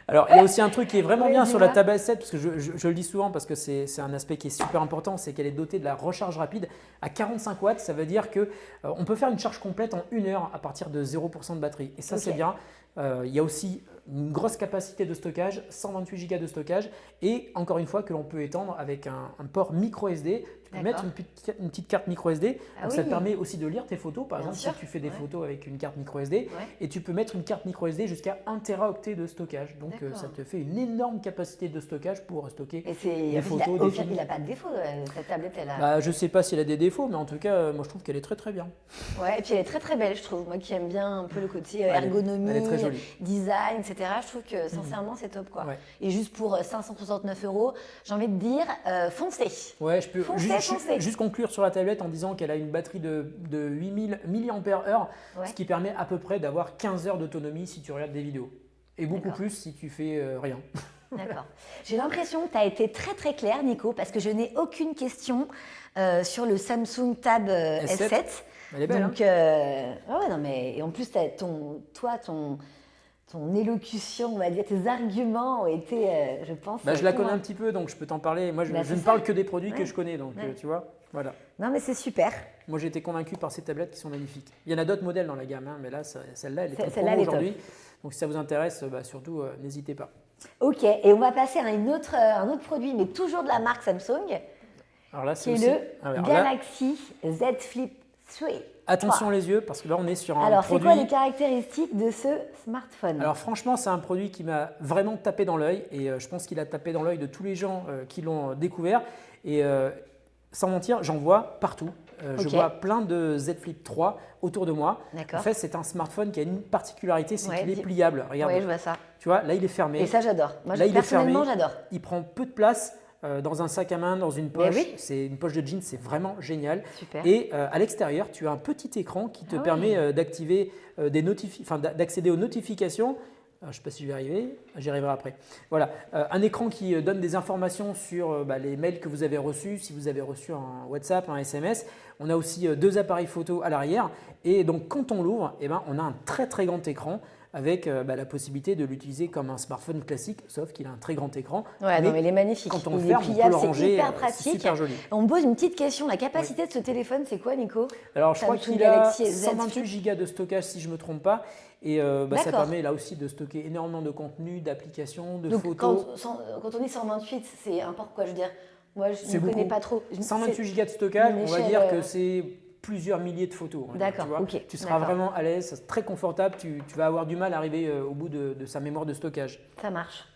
Alors, il y a aussi un truc qui est vraiment bien sur la Tab S7, parce que je le dis souvent, parce que c'est un aspect qui est super important, c'est qu'elle est dotée de la recharge rapide à 45 watts. Ça veut dire qu'on peut faire une charge complète en 1 heure à partir de 0% de batterie. Et ça, c'est bien. Il y a aussi une grosse capacité de stockage, 128 Go de stockage, et encore une fois que l'on peut étendre avec un port micro SD. Tu peux mettre une petite carte micro SD, donc ça te permet aussi de lire tes photos, par exemple si tu fais des photos avec une carte micro SD, et tu peux mettre une carte micro SD jusqu'à 1 Teraoctet de stockage, donc ça te fait une énorme capacité de stockage pour stocker des photos, des films. Il n'a pas de défaut, cette tablette. Je ne sais pas s'il a des défauts, mais en tout cas, moi je trouve qu'elle est très très bien. Ouais, et puis elle est très très belle, je trouve. Moi qui aime bien un peu le côté ergonomie, elle est très jolie. Design, etc. Je trouve que sincèrement c'est top quoi. Et juste pour 569 €, j'ai envie de dire foncez. Ouais, je peux foncez. juste conclure sur la tablette en disant qu'elle a une batterie de 8000 mAh, ce qui permet à peu près d'avoir 15 heures d'autonomie si tu regardes des vidéos. Et beaucoup plus si tu fais rien. D'accord. J'ai l'impression que tu as été très très clair, Nico, parce que je n'ai aucune question sur le Samsung Tab S7. Elle est belle. Donc, non, mais et en plus, ton élocution, on va dire, tes arguments ont été, je pense. Je la connais un petit peu, donc je peux t'en parler. Moi, je ne parle que des produits que je connais, donc tu vois, voilà. Non, mais c'est super. Moi, j'ai été convaincu par ces tablettes qui sont magnifiques. Il y en a d'autres modèles dans la gamme, mais là, celle-là, elle est en promo aujourd'hui. Donc, si ça vous intéresse, surtout, n'hésitez pas. Ok, et on va passer à un autre produit, mais toujours de la marque Samsung, alors là, qui est le Galaxy Z Flip 3. Attention les yeux, parce que là, on est sur un produit… Alors, c'est quoi les caractéristiques de ce smartphone? Alors, franchement, c'est un produit qui m'a vraiment tapé dans l'œil, et je pense qu'il a tapé dans l'œil de tous les gens qui l'ont découvert. Et sans mentir, j'en vois partout. Je vois plein de Z Flip 3 autour de moi. En fait, c'est un smartphone qui a une particularité, c'est qu'il est pliable. Regarde. Oui, je vois ça. Tu vois, là, il est fermé. Et ça, j'adore. Moi, personnellement, j'adore. Il prend peu de place dans un sac à main, dans une poche. C'est une poche de jeans, c'est vraiment génial. Super. Et à l'extérieur, tu as un petit écran qui te permet d'activer d'accéder aux notifications. Je ne sais pas si je vais arriver, j'y arriverai après. Voilà, un écran qui donne des informations sur les mails que vous avez reçus, si vous avez reçu un WhatsApp, un SMS. On a aussi 2 appareils photo à l'arrière. Et donc, quand on l'ouvre, on a un très très grand écran avec la possibilité de l'utiliser comme un smartphone classique, sauf qu'il a un très grand écran. Ouais, mais il est magnifique. Quand on le ferme, on peut le ranger, hyper pratique. C'est super joli. On me pose une petite question, la capacité de ce téléphone, c'est quoi, Nico? Alors, je crois qu'il a 128 Go de stockage, si je ne me trompe pas. Et ça permet là aussi de stocker énormément de contenu, d'applications, de photos. Quand on dit 128, c'est n'importe quoi, je veux dire. Moi, je ne connais pas trop. 128 Go de stockage, on va dire que c'est plusieurs milliers de photos. D'accord, tu seras vraiment à l'aise, c'est très confortable, tu vas avoir du mal à arriver au bout de sa mémoire de stockage. Ça marche.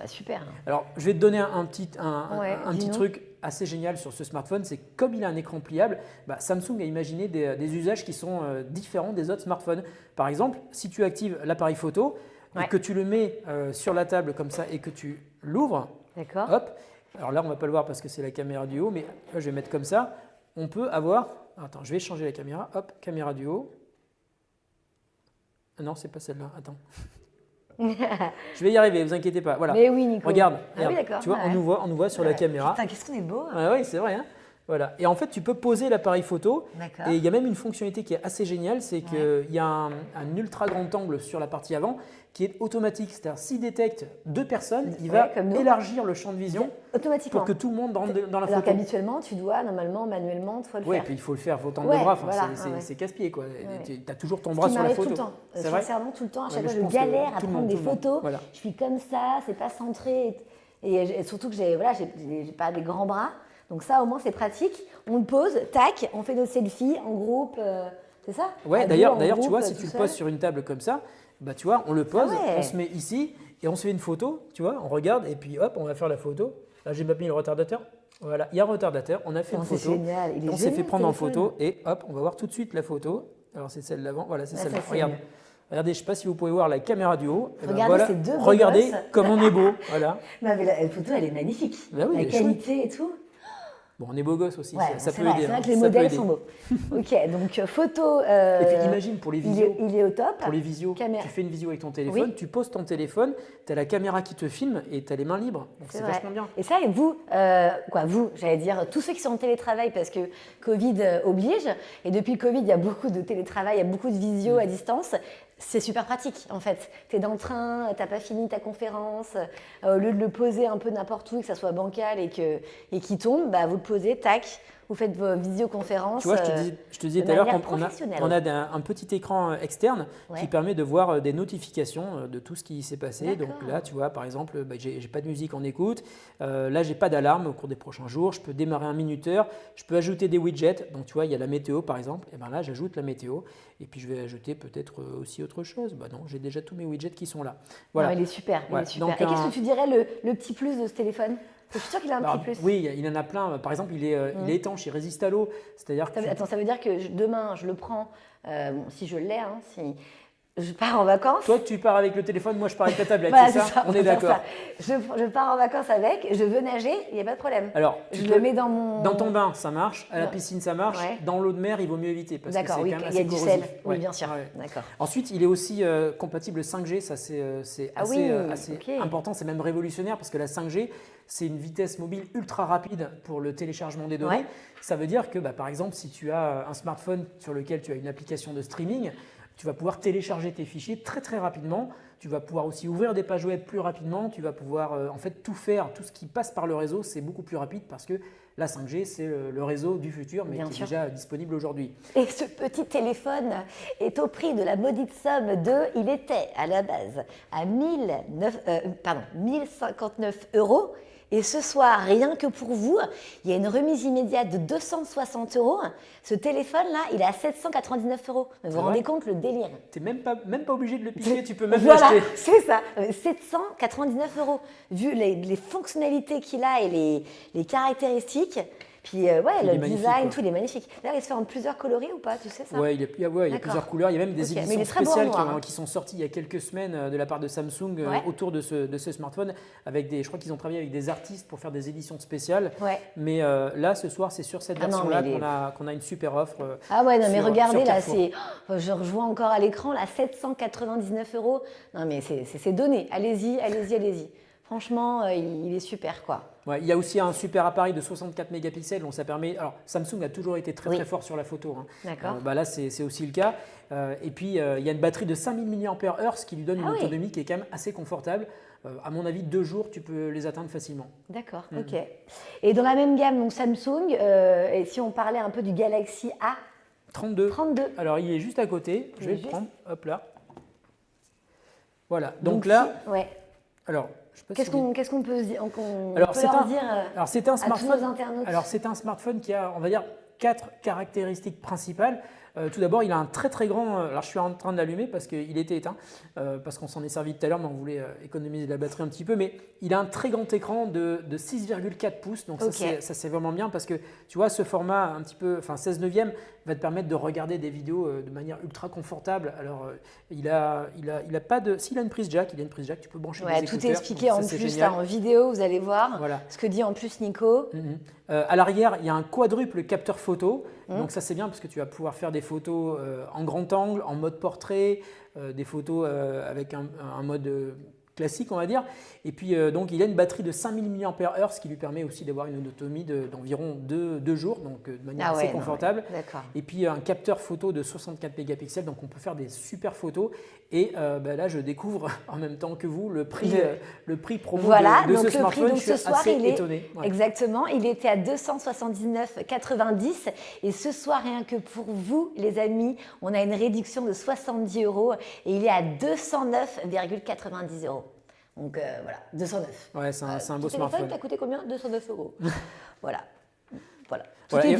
Super. Alors, je vais te donner un petit truc. assez génial sur ce smartphone, c'est que comme il a un écran pliable, Samsung a imaginé des usages qui sont différents des autres smartphones. Par exemple, si tu actives l'appareil photo et que tu le mets sur la table comme ça et que tu l'ouvres, hop, alors là on ne va pas le voir parce que c'est la caméra du haut, mais là, je vais mettre comme ça, on peut avoir, attends, je vais changer la caméra, hop, caméra du haut. Ah non, c'est pas celle-là, attends. Je vais y arriver, vous inquiétez pas. Voilà. Mais oui, Nico. Regarde, Ah oui, d'accord. tu vois, on nous voit sur la caméra. Putain, qu'est-ce qu'on est beau. Oui, c'est vrai. Hein, voilà. Et en fait, tu peux poser l'appareil photo. Et il y a même une fonctionnalité qui est assez géniale, c'est qu'il y a un ultra grand angle sur la partie avant qui est automatique. C'est-à-dire, s'il détecte 2 personnes, il va élargir le champ de vision automatiquement pour que tout le monde rentre dans la photo. Alors qu'habituellement, tu dois normalement, manuellement, le faire. Oui, et puis il faut le faire, il faut tendre le bras. Enfin, c'est casse-pied, quoi. Tu as toujours ton bras sur la photo. Tout le temps. C'est vrai. Sincèrement, tout le temps. À chaque fois, je galère à prendre des photos. Voilà. Je suis comme ça, c'est pas centré. Et surtout que j'ai pas des grands bras. Donc ça, au moins, c'est pratique. On le pose, tac, on fait nos selfies en groupe. C'est ça? Ouais, d'ailleurs, tu vois, si tu le poses sur une table comme ça, tu vois, on le pose, on se met ici et on se fait une photo, tu vois, on regarde et puis hop, on va faire la photo. Là, j'ai pas mis le retardateur. Voilà, il y a un retardateur, on a fait une photo. C'est génial. On s'est fait prendre en photo et hop, on va voir tout de suite la photo. Alors, c'est celle d'avant, voilà, c'est celle-là. Regardez, je ne sais pas si vous pouvez voir la caméra du haut. Regardez ces deux beaux regardez gosses. comme on est beau. Voilà. Non, mais la photo, elle est magnifique. Bah oui, la qualité et tout. Bon, on est beau gosse aussi, Ouais, ça peut vrai, aider. C'est vrai que les modèles sont beaux. Ok, donc photo. Et puis imagine pour les visios. Il est au top. Pour les visios, tu fais une visio avec ton téléphone, tu poses ton téléphone, tu as la caméra qui te filme et tu as les mains libres. Donc c'est vachement bien. Et ça, et vous, j'allais dire, tous ceux qui sont en télétravail parce que Covid oblige, et depuis le Covid, il y a beaucoup de télétravail, il y a beaucoup de visio à distance. C'est super pratique en fait. Tu es dans le train, tu n'as pas fini ta conférence, au lieu de le poser un peu n'importe où, que ça soit bancal et qu'il tombe, vous le posez, tac, vous faites vos visioconférences. Tu vois, je te disais tout à l'heure qu'on a un petit écran externe qui permet de voir des notifications de tout ce qui s'est passé. Donc là, tu vois, par exemple, j'ai pas de musique en écoute. Là, j'ai pas d'alarme au cours des prochains jours. Je peux démarrer un minuteur. Je peux ajouter des widgets. Donc, tu vois, il y a la météo, par exemple. Et bien là, j'ajoute la météo. Et puis, je vais ajouter peut-être aussi autre chose. Non, j'ai déjà tous mes widgets qui sont là. Voilà. Non, il est super. Il est super. Donc, et qu'est-ce que tu dirais le petit plus de ce téléphone? Je suis sûre qu'il a un petit plus. Oui, il en a plein. Par exemple, il est étanche, il résiste à l'eau. C'est-à-dire que Attends, ça veut dire que demain, je le prends, si je l'ai, si je pars en vacances. Toi, tu pars avec le téléphone, moi, je pars avec la tablette, voilà, c'est ça? On est d'accord. Je pars en vacances avec, je veux nager, il n'y a pas de problème. Alors, je le mets dans mon… Dans ton bain, ça marche. À la piscine, ça marche. Ouais. Dans l'eau de mer, il vaut mieux éviter parce que c'est quand même assez corrosif. D'accord, il y a du sel. Oui, bien sûr. Ouais. D'accord. Ensuite, il est aussi compatible 5G. Ça, c'est assez important. C'est même révolutionnaire parce que la 5G, c'est une vitesse mobile ultra rapide pour le téléchargement des données. Ouais. Ça veut dire que, par exemple, si tu as un smartphone sur lequel tu as une application de streaming, tu vas pouvoir télécharger tes fichiers très très rapidement. Tu vas pouvoir aussi ouvrir des pages web plus rapidement. Tu vas pouvoir en fait tout faire, tout ce qui passe par le réseau, c'est beaucoup plus rapide parce que la 5G, c'est le réseau du futur, mais qui est déjà disponible aujourd'hui. Et ce petit téléphone est au prix de la maudite somme il était à la base à 1059 €. Et ce soir, rien que pour vous, il y a une remise immédiate de 260 €. Ce téléphone-là, il est à 799 €. Vous vous rendez compte le délire? Tu n'es même pas obligé de le piquer, tu peux même l'acheter. Voilà, c'est ça, 799 €. Vu les fonctionnalités qu'il a et les caractéristiques. Puis le design, tout, il est magnifique. D'ailleurs, il se fait en plusieurs coloris ou pas, tu sais ça? Oui, il y a plusieurs couleurs. Il y a même des éditions spéciales qui sont sorties il y a quelques semaines de la part de Samsung autour de ce smartphone. Je crois qu'ils ont travaillé avec des artistes pour faire des éditions spéciales. Ouais. Mais là, ce soir, c'est sur cette version-là qu'on a une super offre. Mais regardez, là, je revois encore à l'écran, là, 799 €. Non, mais c'est donné. Allez-y. Franchement, il est super, quoi. Ouais, il y a aussi un super appareil de 64 mégapixels, donc ça permet… Alors, Samsung a toujours été très fort sur la photo. Hein. D'accord. Là, c'est aussi le cas. Et puis, il y a une batterie de 5000 mAh, ce qui lui donne une autonomie qui est quand même assez confortable. À mon avis, 2 jours, tu peux les atteindre facilement. D'accord, ok. Et dans la même gamme, donc Samsung, et si on parlait un peu du Galaxy A 32. Alors, il est juste à côté. Je vais le prendre. Hop là. Voilà. Donc là… Alors… Qu'est-ce qu'on peut dire c'est un smartphone qui a, on va dire, 4 caractéristiques principales. Tout d'abord, il a un très très grand. Alors, je suis en train de l'allumer parce qu'il était éteint, parce qu'on s'en est servi tout à l'heure, mais on voulait économiser la batterie un petit peu. Mais il a un très grand écran de 6,4 pouces. Donc, ça, c'est vraiment bien parce que tu vois, ce format un petit peu, enfin 16 neuvième, va te permettre de regarder des vidéos de manière ultra confortable. Alors, il a pas de. S'il a une prise jack, tu peux brancher des écouteurs. Tout est expliqué en plus là, en vidéo, vous allez voir ce que dit en plus Nico. À l'arrière, il y a un quadruple capteur photo. Donc ça c'est bien parce que tu vas pouvoir faire des photos en grand angle, en mode portrait, des photos avec un mode classique on va dire. Et puis donc il a une batterie de 5000 mAh, ce qui lui permet aussi d'avoir une autonomie d'environ 2 jours, donc de manière assez confortable. Et puis un capteur photo de 64 mégapixels, donc on peut faire des super photos. Et là je découvre en même temps que vous le prix promo de ce smartphone. Donc ce soir, assez étonné. Exactement, il était à 279,90 et ce soir rien que pour vous les amis, on a une réduction de 70 € et il est à 209,90 €. Donc voilà, 209. Ouais, c'est un beau smartphone. Ça a coûté combien? 209 €. Voilà. Et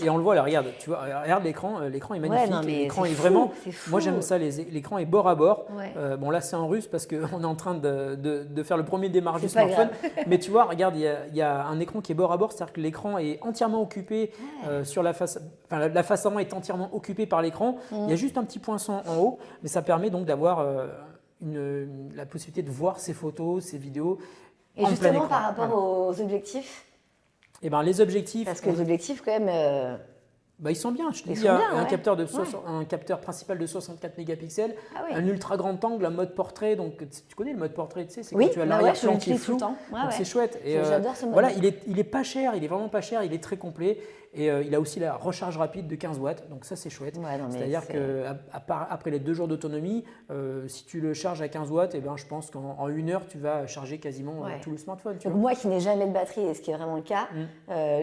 on le voit là, regarde, tu vois, regarde l'écran est magnifique. L'écran est vraiment. Moi j'aime ça, l'écran est bord à bord. Bon là c'est en russe parce qu'on est en train de faire le premier démarrage du smartphone. Mais tu vois, regarde, il y a un écran qui est bord à bord, c'est-à-dire que l'écran est entièrement occupé sur la face. Enfin, la face avant est entièrement occupée par l'écran. Il y a juste un petit poinçon en haut, mais ça permet donc d'avoir la possibilité de voir ses photos, ses vidéos. Et justement par rapport aux objectifs. Et les objectifs. Parce que les objectifs, quand même. Ils sont bien. Je te dis, il y a un capteur principal de 64 mégapixels, un ultra grand angle, un mode portrait. Donc, tu connais le mode portrait, tu sais, c'est quand tu as l'arrière-plan qui est flou. Donc, c'est chouette. Et j'adore ce mode. Voilà, il est pas cher, il est vraiment pas cher, il est très complet. Et il a aussi la recharge rapide de 15 watts, donc ça c'est chouette. C'est-à-dire qu'après les 2 jours d'autonomie, si tu le charges à 15 watts, je pense qu'en 1 heure, tu vas charger quasiment tout le smartphone. Donc moi qui n'ai jamais de batterie, et ce qui est vraiment le cas,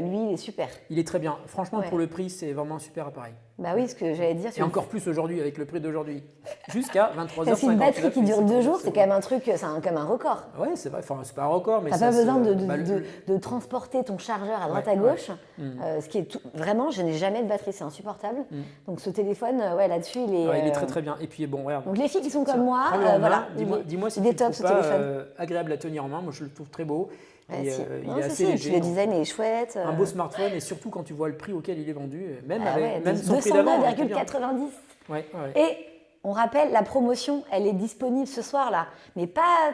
lui il est super. Il est très bien. Franchement, pour le prix, c'est vraiment un super appareil. Bah oui, ce que j'allais dire. Et encore plus aujourd'hui avec le prix d'aujourd'hui. Jusqu'à 23h50. C'est une batterie qui dure 2 jours, c'est quand même un truc, c'est quand même un record. Oui, c'est vrai. Enfin, c'est pas un record, mais t'as pas besoin de transporter ton chargeur à droite à gauche. Ce qui est vraiment, je n'ai jamais de batterie, c'est insupportable. Donc ce téléphone, là-dessus, il est. Il est très très bien. Et puis bon, regarde. Donc les filles qui sont comme moi, voilà. Dis-moi si tu le trouves pas agréable à tenir en main. Moi, je le trouve très beau. Il est assez léger. Le design est chouette. Un beau smartphone et surtout quand tu vois le prix auquel il est vendu, même son prix d'avant. 209,90 €. Et on rappelle, la promotion, elle est disponible ce soir-là, mais pas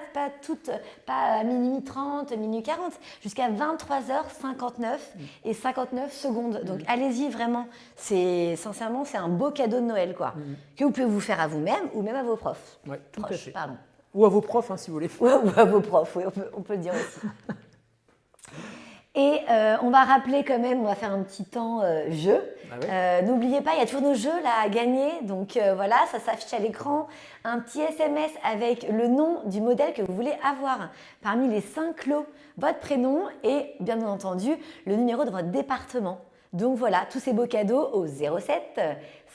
à minuit 30, minuit 40, jusqu'à 23h59 et 59 secondes. Donc allez-y vraiment, sincèrement, c'est un beau cadeau de Noël quoi, que vous pouvez vous faire à vous-même ou même à vos profs. Ouais, tout à fait. Pardon. Ou à vos profs, si vous voulez. Ou à vos profs, oui, on peut le dire aussi. Et on va rappeler quand même, on va faire un petit temps jeu. N'oubliez pas, il y a toujours nos jeux là à gagner. Donc voilà, ça s'affiche à l'écran. Un petit SMS avec le nom du modèle que vous voulez avoir. Parmi les 5 lots, votre prénom et bien entendu le numéro de votre département. Donc voilà, tous ces beaux cadeaux au 07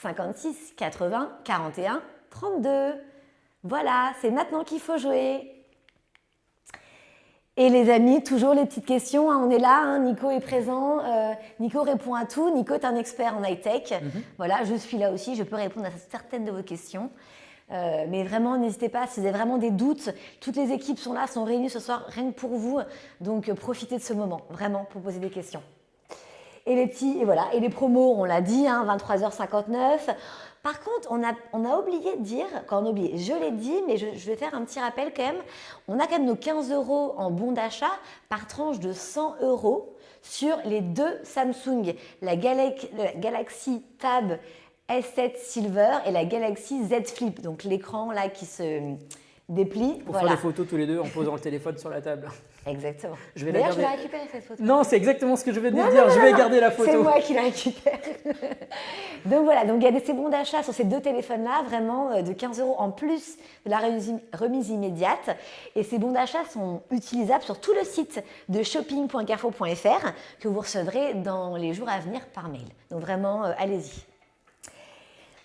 56 80 41 32. Voilà, c'est maintenant qu'il faut jouer. Et les amis, toujours les petites questions, on est là, Nico est présent, Nico répond à tout, Nico est un expert en high-tech. Voilà, je suis là aussi, je peux répondre à certaines de vos questions. Mais vraiment, n'hésitez pas, si vous avez vraiment des doutes, toutes les équipes sont là, sont réunies ce soir, rien que pour vous. Donc profitez de ce moment, vraiment, pour poser des questions. Et les promos, on l'a dit, 23h59. Par contre, on a oublié de dire, je l'ai dit, mais je vais faire un petit rappel quand même. On a quand même nos 15 € en bon d'achat par tranche de 100 € sur les 2 Samsung, la Galaxy Tab S7 Silver et la Galaxy Z Flip, donc l'écran là qui se déplie. Pour faire des photos tous les deux en posant le téléphone sur la table. Exactement. D'ailleurs, je vais récupérer cette photo. Non, c'est exactement ce que je vais te dire. Je vais garder la photo. C'est moi qui la récupère. Donc voilà, donc il y a ces bons d'achat sur ces 2 téléphones-là, vraiment de 15 € en plus de la remise immédiate. Et ces bons d'achat sont utilisables sur tout le site de shopping.carrefour.fr que vous recevrez dans les jours à venir par mail. Donc vraiment, allez-y.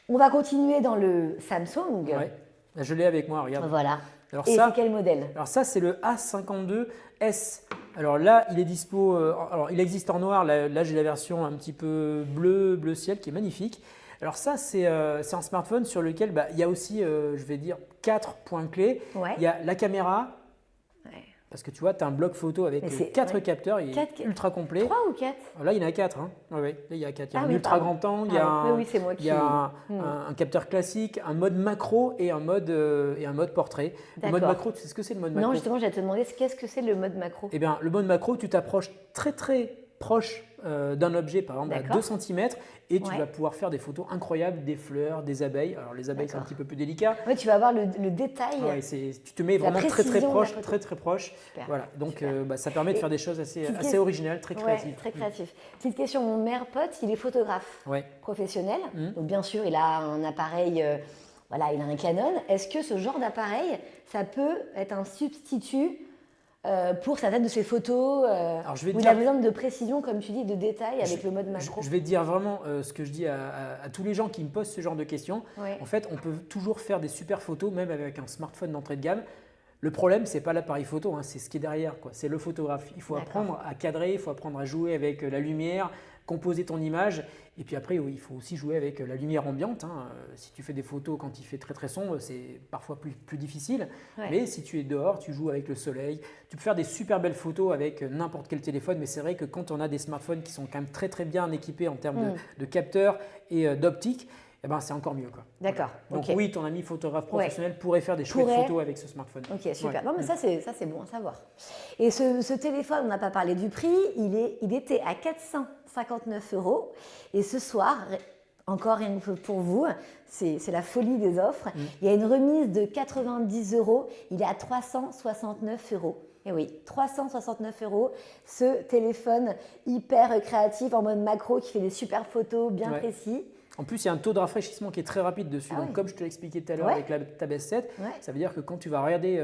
On va continuer dans le Samsung. Ouais. Je l'ai avec moi, regarde. Voilà. Alors et c'est quel modèle? Alors ça, c'est le A52S. Alors là, il est dispo. Alors il existe en noir. Là j'ai la version un petit peu bleu ciel qui est magnifique. Alors ça, c'est un smartphone sur lequel il y a aussi, je vais dire, 4 points clés. Ouais. Il y a la caméra, Ouais. parce que tu vois, tu as un bloc photo avec Mais c'est- 4 ouais. capteurs, il est 4, ultra complet. 3 ou 4? Là, il y en a 4. Hein. Ouais, là, il y a 4. Il y a Ah un oui, ultra pardon. grand angle, il y Ah a, oui, oui, c'est moi il y a qui- un capteur classique, un mode macro et un mode portrait. Le mode D'accord. macro, tu sais ce que c'est le mode macro? Non, justement, j'allais te demander qu'est-ce que c'est le mode macro? Eh bien, le mode macro, tu t'approches très très proche d'un objet, par exemple à D'accord. 2 cm, et tu Ouais. vas pouvoir faire des photos incroyables, des fleurs, des abeilles. Alors les abeilles, c'est un D'accord. petit peu plus délicat. Ouais, tu vas avoir le détail. Ouais, tu te mets La vraiment très très précision de la proche, photo. très très proche. Super. Voilà, donc Super. ça permet de Et faire des choses assez petite assez question- originales, très Ouais, créatives. très créatif. Petite question, mon meilleur pote, il est photographe Ouais. professionnel. Mhm. Donc bien sûr, il a un appareil, voilà, il a un Canon. Est-ce que ce genre d'appareil, ça peut être un substitut pour certaines de ses photos Alors, je vais te où il a dire- besoin de précision, comme tu dis, de détail avec le mode macro? Je vais te dire vraiment ce que je dis à tous les gens qui me posent ce genre de questions. Ouais. En fait, on peut toujours faire des super photos, même avec un smartphone d'entrée de gamme. Le problème, c'est pas l'appareil photo, hein, c'est ce qui est derrière, quoi. C'est le photographe. Il faut D'accord. apprendre à cadrer, il faut apprendre à jouer avec la lumière, composer ton image. Et puis après, oui, il faut aussi jouer avec la lumière ambiante. Hein. Si tu fais des photos quand il fait très très sombre, c'est parfois plus difficile. Ouais. Mais si tu es dehors, tu joues avec le soleil. Tu peux faire des super belles photos avec n'importe quel téléphone. Mais c'est vrai que quand on a des smartphones qui sont quand même très très bien équipés en termes de capteurs et d'optique, eh ben, c'est encore mieux, quoi. D'accord. Donc ok. oui, ton ami photographe professionnel pourrait faire des chouettes Pourrait. photos avec ce smartphone. Ok, super. Ouais. Non, mais ça, c'est bon à savoir. Et ce téléphone, on n'a pas parlé du prix, il était à 459 €. Et ce soir, encore rien que pour vous, c'est la folie des offres. Il y a une remise de 90 €, il est à 369 €. Et oui, 369 €, ce téléphone hyper créatif en mode macro qui fait des super photos bien Ouais. précis. En plus, il y a un taux de rafraîchissement qui est très rapide dessus. Ah Donc, oui. comme je te l'ai expliqué tout à l'heure Ouais. avec ta BS7, Ouais. ça veut dire que quand tu vas regarder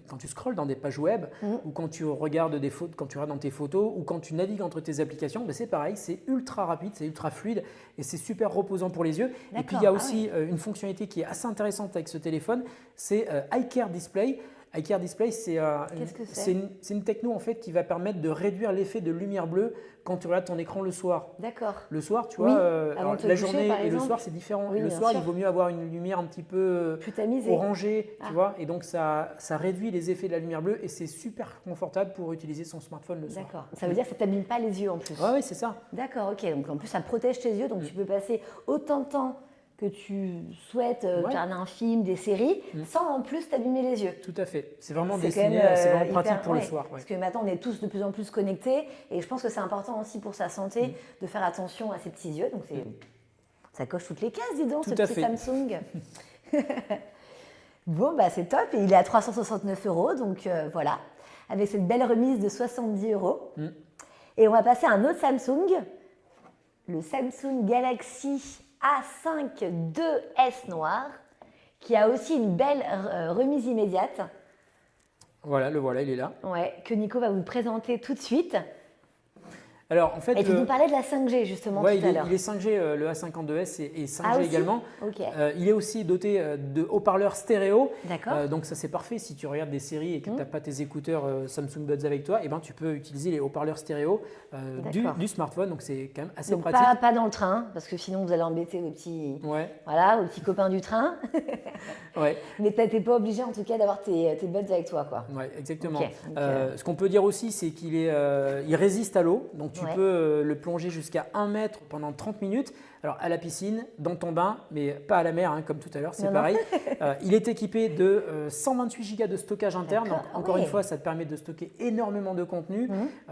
quand tu scrolles dans des pages web ou quand tu regardes des photos, quand tu regardes dans tes photos ou quand tu navigues entre tes applications, ben c'est pareil, c'est ultra rapide, c'est ultra fluide et c'est super reposant pour les yeux. Et puis il y a D'accord. aussi une fonctionnalité qui est assez intéressante avec ce téléphone, c'est iCare Display. iCare Display, Qu'est-ce que c'est c'est une techno en fait qui va permettre de réduire l'effet de lumière bleue quand tu regardes ton écran le soir. D'accord. Le soir, tu Oui, vois, avant alors, de te la coucher, journée par et le exemple. soir, c'est différent. Oui, le bien soir, sûr. il vaut mieux avoir une lumière un petit peu Plus tamisé. orangée, Ah. tu vois, et donc ça réduit les effets de la lumière bleue et c'est super confortable pour utiliser son smartphone le soir. D'accord. Ça veut dire que ça t'abîme pas les yeux en plus. Ouais, c'est ça. D'accord, ok. Donc en plus, ça protège tes yeux, donc tu peux passer autant de temps que tu souhaites regarder un film, des séries, sans en plus t'abîmer les yeux. Tout à fait. C'est vraiment C'est destiné, quand même, c'est vraiment hyper- pratique pour le ouais. soir. Ouais. Parce que maintenant, on est tous de plus en plus connectés, et je pense que c'est important aussi pour sa santé Mm. de faire attention à ses petits yeux. Donc ça coche toutes les cases, dis donc, Tout ce à petit fait. Samsung. Bon, bah c'est top, et il est à 369 €, donc voilà, avec cette belle remise de 70 €. Mm. Et on va passer à un autre Samsung, le Samsung Galaxy A5 2S noir, qui a aussi une belle remise immédiate, Voilà, le voilà, il est là. ouais, que Nico va vous présenter tout de suite. Alors, en fait, Et tu nous parlais de la 5G justement ouais, tout à l'heure. il est 5G, le A52s et 5G Ah, aussi également. Ok. Il est aussi doté de haut-parleurs stéréo. D'accord. Donc ça c'est parfait si tu regardes des séries et que tu n'as pas tes écouteurs Samsung Buds avec toi, et ben, tu peux utiliser les haut-parleurs stéréo D'accord. du smartphone. Donc c'est quand même assez Donc pratique. pas dans le train, parce que sinon vous allez embêter vos petits, Ouais, voilà, aux petits copains du train. ouais, Mais t'es pas obligé en tout cas d'avoir tes buds avec toi, quoi. ouais, exactement. Ok, donc, Ce qu'on peut dire aussi, c'est il résiste à l'eau. Donc tu Ouais. peux le plonger jusqu'à 1 mètre pendant 30 minutes. Alors à la piscine, dans ton bain, mais pas à la mer, hein, comme tout à l'heure, c'est Non, non. pareil. Il est équipé de 128 Go de stockage interne. Donc, D'accord. Ah encore ouais. une fois, ça te permet de stocker énormément de contenu,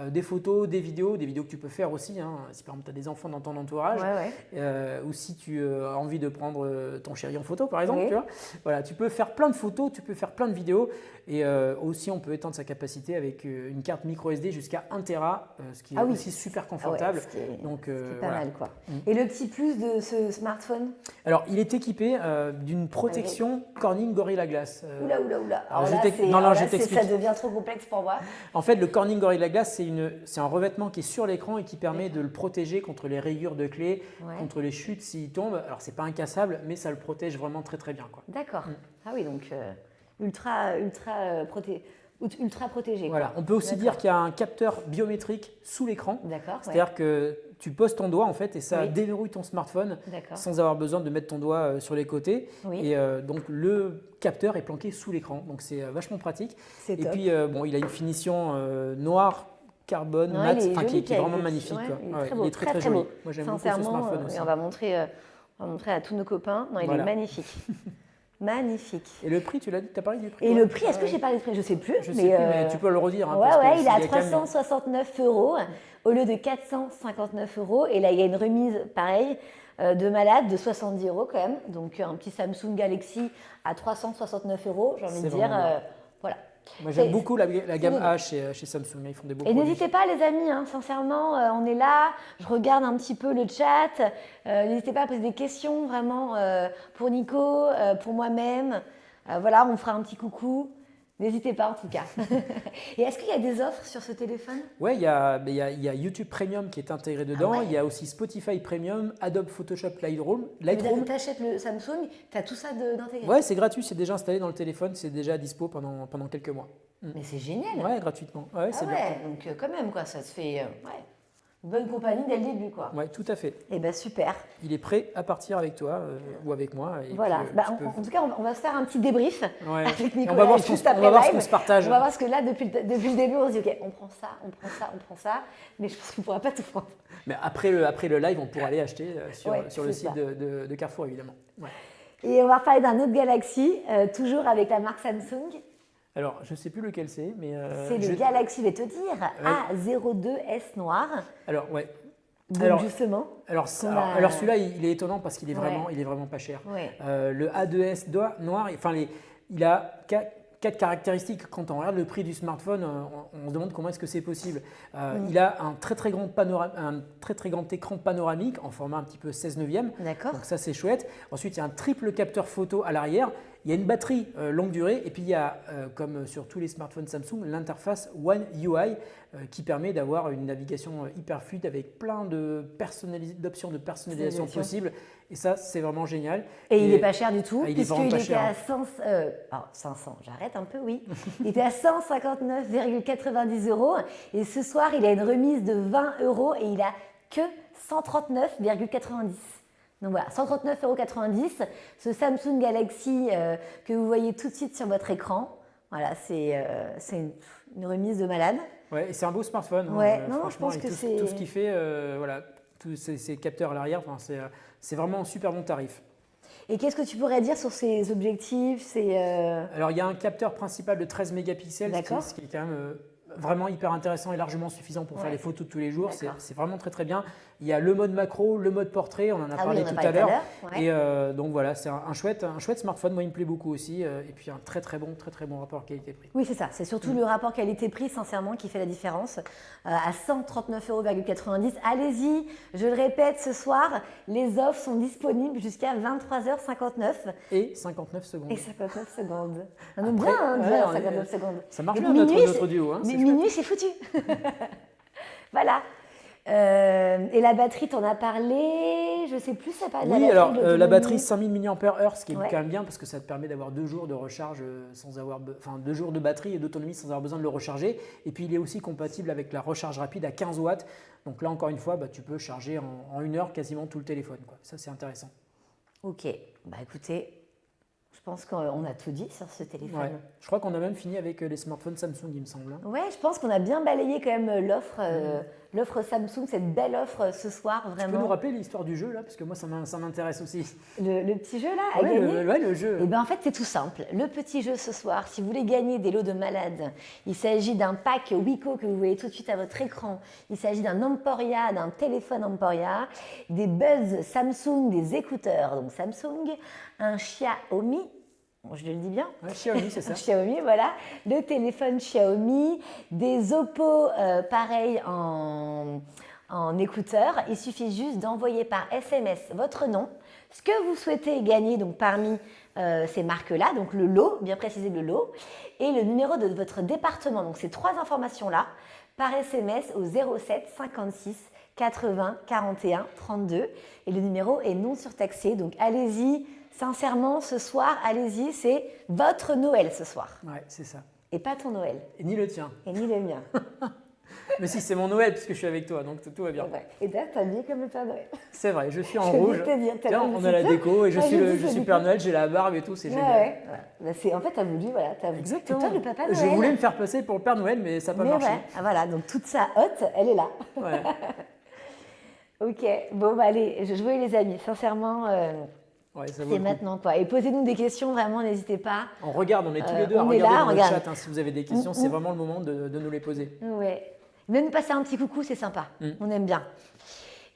des photos, des vidéos que tu peux faire aussi. Hein, si par exemple tu as des enfants dans ton entourage, Ouais, ou si tu as envie de prendre ton chéri en photo, par exemple, Oui. tu vois. Voilà, tu peux faire plein de photos, tu peux faire plein de vidéos, et aussi on peut étendre sa capacité avec une carte micro SD jusqu'à 1 Tera, ce qui est Ah oui. aussi super Ah ouais, confortable. ce qui est- Donc ce qui est pas voilà. mal, quoi. Et le petit plus de ce smartphone? Alors, il est équipé d'une protection Corning Gorilla Glass. Oula. alors, Alors là, non, alors je là, t'explique. ça devient trop complexe pour moi. En fait, le Corning Gorilla Glass, c'est un revêtement qui est sur l'écran et qui permet de le protéger contre les rayures de clés, Ouais. contre les chutes s'il tombe. Alors, c'est pas incassable, mais ça le protège vraiment très très bien, quoi. D'accord. Ah oui, donc ultra Ultra protégé. Voilà. Quoi. On peut aussi dire qu'il y a un capteur biométrique sous l'écran. D'accord. C'est-à-dire que tu poses ton doigt en fait et ça déverrouille ton smartphone sans avoir besoin de mettre ton doigt sur les côtés. Et donc le capteur est planqué sous l'écran. Donc c'est vachement pratique. Et top. puis bon, il a une finition noire, carbone, mat, qui est vraiment magnifique. Il est très joli. Moi j'aime beaucoup ce smartphone aussi. On va montrer à tous nos copains. Non, il est magnifique. Magnifique. Et le prix, tu l'as dit, tu as parlé du prix? Et le prix, est-ce que j'ai parlé du prix? Je ne sais plus. Mais tu peux le redire. Il est à 369 € au lieu de 459 €. Et là, il y a une remise, pareil, de malade, de 70 € quand même. Donc, un petit Samsung Galaxy à 369 €, j'ai envie de dire. Voilà. Moi, j'aime beaucoup la gamme A chez Samsung. Ils font des beaux produits. Et n'hésitez pas, les amis, sincèrement, on est là. Je regarde un petit peu le chat. N'hésitez pas à poser des questions, vraiment, pour Nico, pour moi-même. Voilà, on fera un petit coucou. N'hésitez pas, en tout cas. Et est-ce qu'il y a des offres sur ce téléphone? Oui, il y a YouTube Premium qui est intégré dedans. Il y a aussi Spotify Premium, Adobe Photoshop Lightroom. Tu achètes le Samsung, tu as tout ça d'intégré? Oui, c'est gratuit, c'est déjà installé dans le téléphone, c'est déjà dispo pendant quelques mois. Mais c'est génial. Oui, gratuitement. Ouais, c'est bien. Donc quand même, quoi, ça se fait une bonne compagnie dès le début, quoi. Oui, tout à fait. Et bien, super. Il est prêt à partir avec toi ou avec moi. Et voilà. puis, en tout cas, on va se faire un petit débrief avec Nicolas. On va voir ce qu'on se partage. On va voir parce que là, depuis le début, on se dit, OK, on prend ça. Mais je pense qu'on ne pourra pas tout prendre. Mais après le live, on pourra aller acheter sur le site de Carrefour, évidemment. Ouais. Et on va reparler d'un autre Galaxy, toujours avec la marque Samsung. Alors, je ne sais plus lequel c'est, mais… c'est le Galaxy, je vais te dire, A02S noir. Alors, ouais. Donc, justement… Alors celui-là, il est étonnant parce qu'il est vraiment pas cher. Ouais. Le A2S noir, il a 4 caractéristiques. Quand on regarde le prix du smartphone, on se demande comment est-ce que c'est possible. Il a un très très grand écran panoramique en format un petit peu 16/9. D'accord. Donc ça, c'est chouette. Ensuite, il y a un triple capteur photo à l'arrière. Il y a une batterie longue durée et puis il y a, comme sur tous les smartphones Samsung, l'interface One UI qui permet d'avoir une navigation hyper fluide avec plein d'options de personnalisation possibles. Et ça, c'est vraiment génial. Et il n'est pas cher du tout, puisqu'il était cher, à 500, j'arrête un peu, oui. Il était à 159,90 € et ce soir, il a une remise de 20 € et il a que 139,90 €. Donc voilà, 139,90 €, ce Samsung Galaxy que vous voyez tout de suite sur votre écran. Voilà, c'est une remise de malade. Ouais, et c'est un beau smartphone. Ouais, je pense que c'est… Tout ce qu'il fait, tous ces capteurs à l'arrière, c'est vraiment un super bon tarif. Et qu'est-ce que tu pourrais dire sur ces objectifs? Alors, il y a un capteur principal de 13 mégapixels, ce qui est quand même… vraiment hyper intéressant et largement suffisant pour faire les photos de tous les jours. C'est vraiment très très bien. Il y a le mode macro, le mode portrait, on en a parlé tout à l'heure. Et donc voilà, c'est un chouette smartphone. Moi, il me plaît beaucoup aussi. Et puis un très très bon rapport qualité-prix. Oui, c'est ça. C'est surtout le rapport qualité-prix, sincèrement, qui fait la différence. À 139,90 €. Allez-y, je le répète, ce soir, les offres sont disponibles jusqu'à 23h59. Et 59 secondes. Et 59 secondes. On aime bien, 59 secondes. Ça marche bien notre duo. Minuit, c'est foutu. Voilà. Et la batterie, t'en as parlé, je sais plus, ça parle de la batterie. Oui, alors la batterie 5000 mAh, ce qui est quand même bien parce que ça te permet d'avoir 2 jours de recharge 2 jours de batterie et d'autonomie sans avoir besoin de le recharger. Et puis il est aussi compatible avec la recharge rapide à 15 watts. Donc là, encore une fois, tu peux charger en 1 heure quasiment tout le téléphone, quoi. Ça, c'est intéressant. Ok, écoutez, je pense qu'on a tout dit sur ce téléphone. Ouais. Je crois qu'on a même fini avec les smartphones Samsung, il me semble. Ouais, je pense qu'on a bien balayé quand même l'offre Samsung, cette belle offre ce soir, vraiment. Tu peux nous rappeler l'histoire du jeu là, parce que moi ça m'intéresse aussi. Le petit jeu là à gagner. Le jeu. Et en fait c'est tout simple. Le petit jeu ce soir, si vous voulez gagner des lots de malades, il s'agit d'un pack Wiko que vous voyez tout de suite à votre écran. Il s'agit d'un Emporia, d'un téléphone Emporia, des Buds Samsung, des écouteurs donc Samsung, un Xiaomi. Bon, je le dis bien. Ouais, Xiaomi, c'est ça. Xiaomi, voilà. Le téléphone Xiaomi, des Oppo, pareil, en écouteurs. Il suffit juste d'envoyer par SMS votre nom, ce que vous souhaitez gagner donc parmi ces marques-là, donc le lot, bien préciser le lot, et le numéro de votre département. Donc ces 3 informations-là, par SMS au 07 56 80 41 32. Et le numéro est non surtaxé, donc allez-y. Sincèrement, ce soir, allez-y, c'est votre Noël ce soir. Ouais, c'est ça. Et pas ton Noël. Et ni le tien. Et ni le mien. Mais si, c'est mon Noël puisque je suis avec toi, donc tout va bien. Ouais. Et d'ailleurs, t'as habillé comme le Père Noël. C'est vrai, je suis en Je rouge. vais te dire, Tiens, on a la déco et je suis Père Noël, j'ai la barbe et tout, c'est génial. Ouais. Bah, en fait, t'as voulu, voilà. Exactement. C'est toi le Papa Noël. Je voulais me faire passer pour le Père Noël, mais ça n'a pas marché. Ouais. Ah, voilà, donc toute sa hotte, elle est là. Ouais. Ok, bon, bah, allez, je jouais les amis, sincèrement. Ouais, ça vaut C'est le coup. maintenant quoi. Et posez-nous des questions, vraiment, n'hésitez pas. On regarde, on est tous les deux à on est regarder là, dans on le regarde. chat. Hein, si vous avez des questions, c'est vraiment le moment de nous les poser. Ouais. Même nous passer un petit coucou, c'est sympa. On aime bien.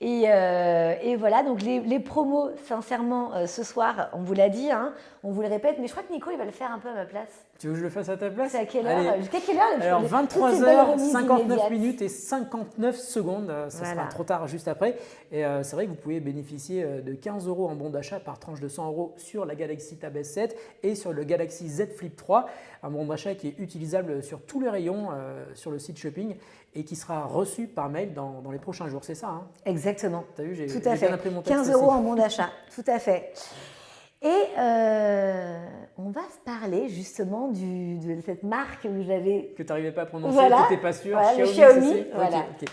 Et voilà, donc les promos, sincèrement, ce soir, on vous l'a dit, hein, on vous le répète, mais je crois que Nico, il va le faire un peu à ma place. Tu veux que je le fasse à ta place? C'est à quelle heure? Allez. Jusqu'à quelle heure? Alors, toutes ces belles remises 23h59 immédiates. minutes et 59 secondes. Ça Voilà. sera trop tard juste après. Et c'est vrai que vous pouvez bénéficier de 15 € en bon d'achat par tranche de 100 € sur la Galaxy Tab S7 et sur le Galaxy Z Flip 3. Un bon d'achat qui est utilisable sur tous les rayons sur le site shopping et qui sera reçu par mail dans les prochains jours. C'est ça, hein? Exactement. T'as vu, j'ai Tout à fait. bien imprimé mon texte 15 aussi. € en bon d'achat, tout à fait. Et on va se parler justement de cette marque où j'avais... Que tu n'arrivais pas à prononcer, Voilà. tu n'étais pas sûr. Voilà, le Xiaomi, Xiaomi, c'est ça? voilà. Ok.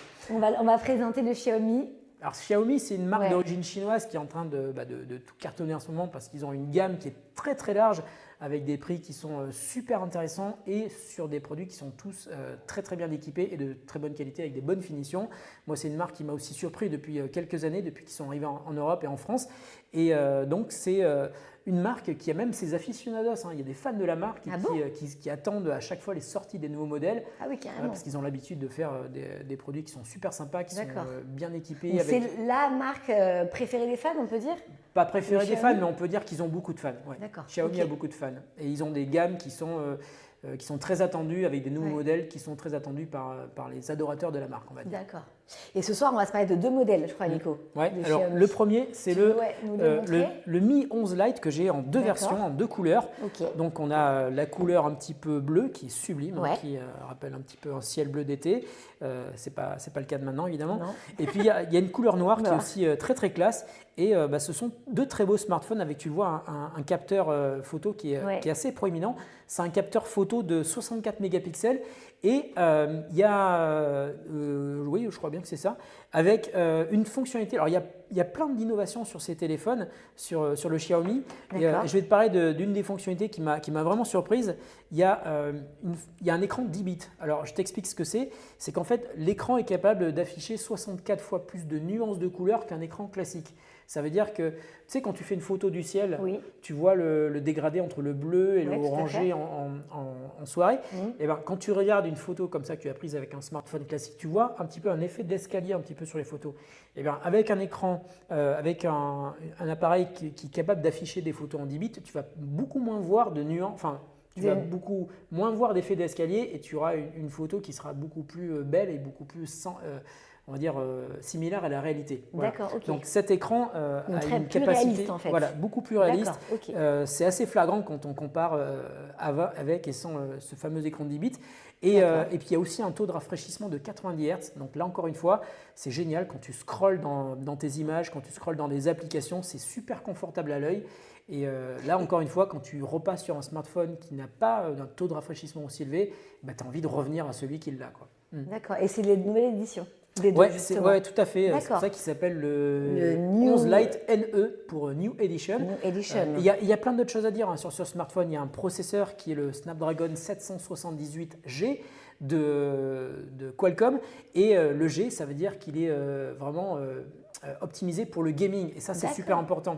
On va présenter le Xiaomi. Alors Xiaomi, c'est une marque Ouais. d'origine chinoise qui est en train de tout cartonner en ce moment parce qu'ils ont une gamme qui est très très large avec des prix qui sont super intéressants et sur des produits qui sont tous très très bien équipés et de très bonne qualité avec des bonnes finitions. Moi, c'est une marque qui m'a aussi surpris depuis quelques années, depuis qu'ils sont arrivés en Europe et en France. Et donc, c'est une marque qui a même ses aficionados. Hein. Il y a des fans de la marque qui attendent à chaque fois les sorties des nouveaux modèles. Ah oui, carrément. Parce qu'ils ont l'habitude de faire des produits qui sont super sympas, qui sont bien équipés. Donc c'est la marque préférée des fans, on peut dire? Pas préférée des fans, Xiaomi. mais on peut dire qu'ils ont beaucoup de fans. Ouais. D'accord. Xiaomi Ok. a beaucoup de fans. Et ils ont des gammes qui sont très attendues, avec des nouveaux modèles qui sont très attendus par les adorateurs de la marque, on va dire. D'accord. Et ce soir, on va se parler de 2 modèles, je crois, Nico. Ouais, de alors Xiaomi. le premier, c'est nous les montrer le Mi 11 Lite que j'ai en deux D'accord. versions, en deux couleurs. Ok. Donc on a la couleur un petit peu bleue qui est sublime, Ouais. qui rappelle un petit peu un ciel bleu d'été. C'est pas le cas de maintenant évidemment. Non. Et puis il y a une couleur noire qui est Noir. aussi très très classe. Et ce sont deux très beaux smartphones avec, tu le vois, un capteur photo qui est assez proéminent. C'est un capteur photo de 64 mégapixels. Et il y a, oui, je crois bien que c'est ça, avec une fonctionnalité. Alors, il y a plein d'innovations sur ces téléphones, sur le Xiaomi. Et, D'accord. je vais te parler d'une des fonctionnalités qui m'a vraiment surprise. Il y a un écran 10 bits. Alors, je t'explique ce que c'est. C'est qu'en fait, l'écran est capable d'afficher 64 fois plus de nuances de couleurs qu'un écran classique. Ça veut dire que, tu sais, quand tu fais une photo du ciel, Oui. tu vois le dégradé entre le bleu et Ouais, le tout à orangé fait. en soirée. Et ben, quand tu regardes une photo comme ça que tu as prise avec un smartphone classique, tu vois un petit peu un effet d'escalier un petit peu sur les photos. Et bien, avec un écran, avec un appareil qui est capable d'afficher des photos en 10 bits, tu vas beaucoup moins voir de nuances, enfin, tu vas beaucoup moins voir d'effet d'escalier et tu auras une photo qui sera beaucoup plus belle et beaucoup plus on va dire similaire à la réalité. Voilà. D'accord, ok. Donc cet écran a une plus capacité réaliste, en fait. voilà, beaucoup plus réaliste. D'accord, ok. C'est assez flagrant quand on compare avec et sans ce fameux écran de 10 bits. Et puis il y a aussi un taux de rafraîchissement de 90 Hz. Donc là encore une fois, c'est génial quand tu scrolles dans tes images, quand tu scrolles dans des applications, c'est super confortable à l'œil. Et là encore une fois, quand tu repasses sur un smartphone qui n'a pas un taux de rafraîchissement aussi élevé, bah, tu as envie de revenir à celui qui l'a, quoi. D'accord. Et c'est les nouvelles éditions des deux, Ouais, justement. tout à fait. C'est D'accord. pour ça qu'il s'appelle le New- 11 Lite NE pour New Edition. New Edition. Il y a plein d'autres choses à dire hein, sur ce smartphone. Il y a un processeur qui est le Snapdragon 778G de Qualcomm. Et le G, ça veut dire qu'il est vraiment optimisé pour le gaming. Et ça, c'est D'accord. super important.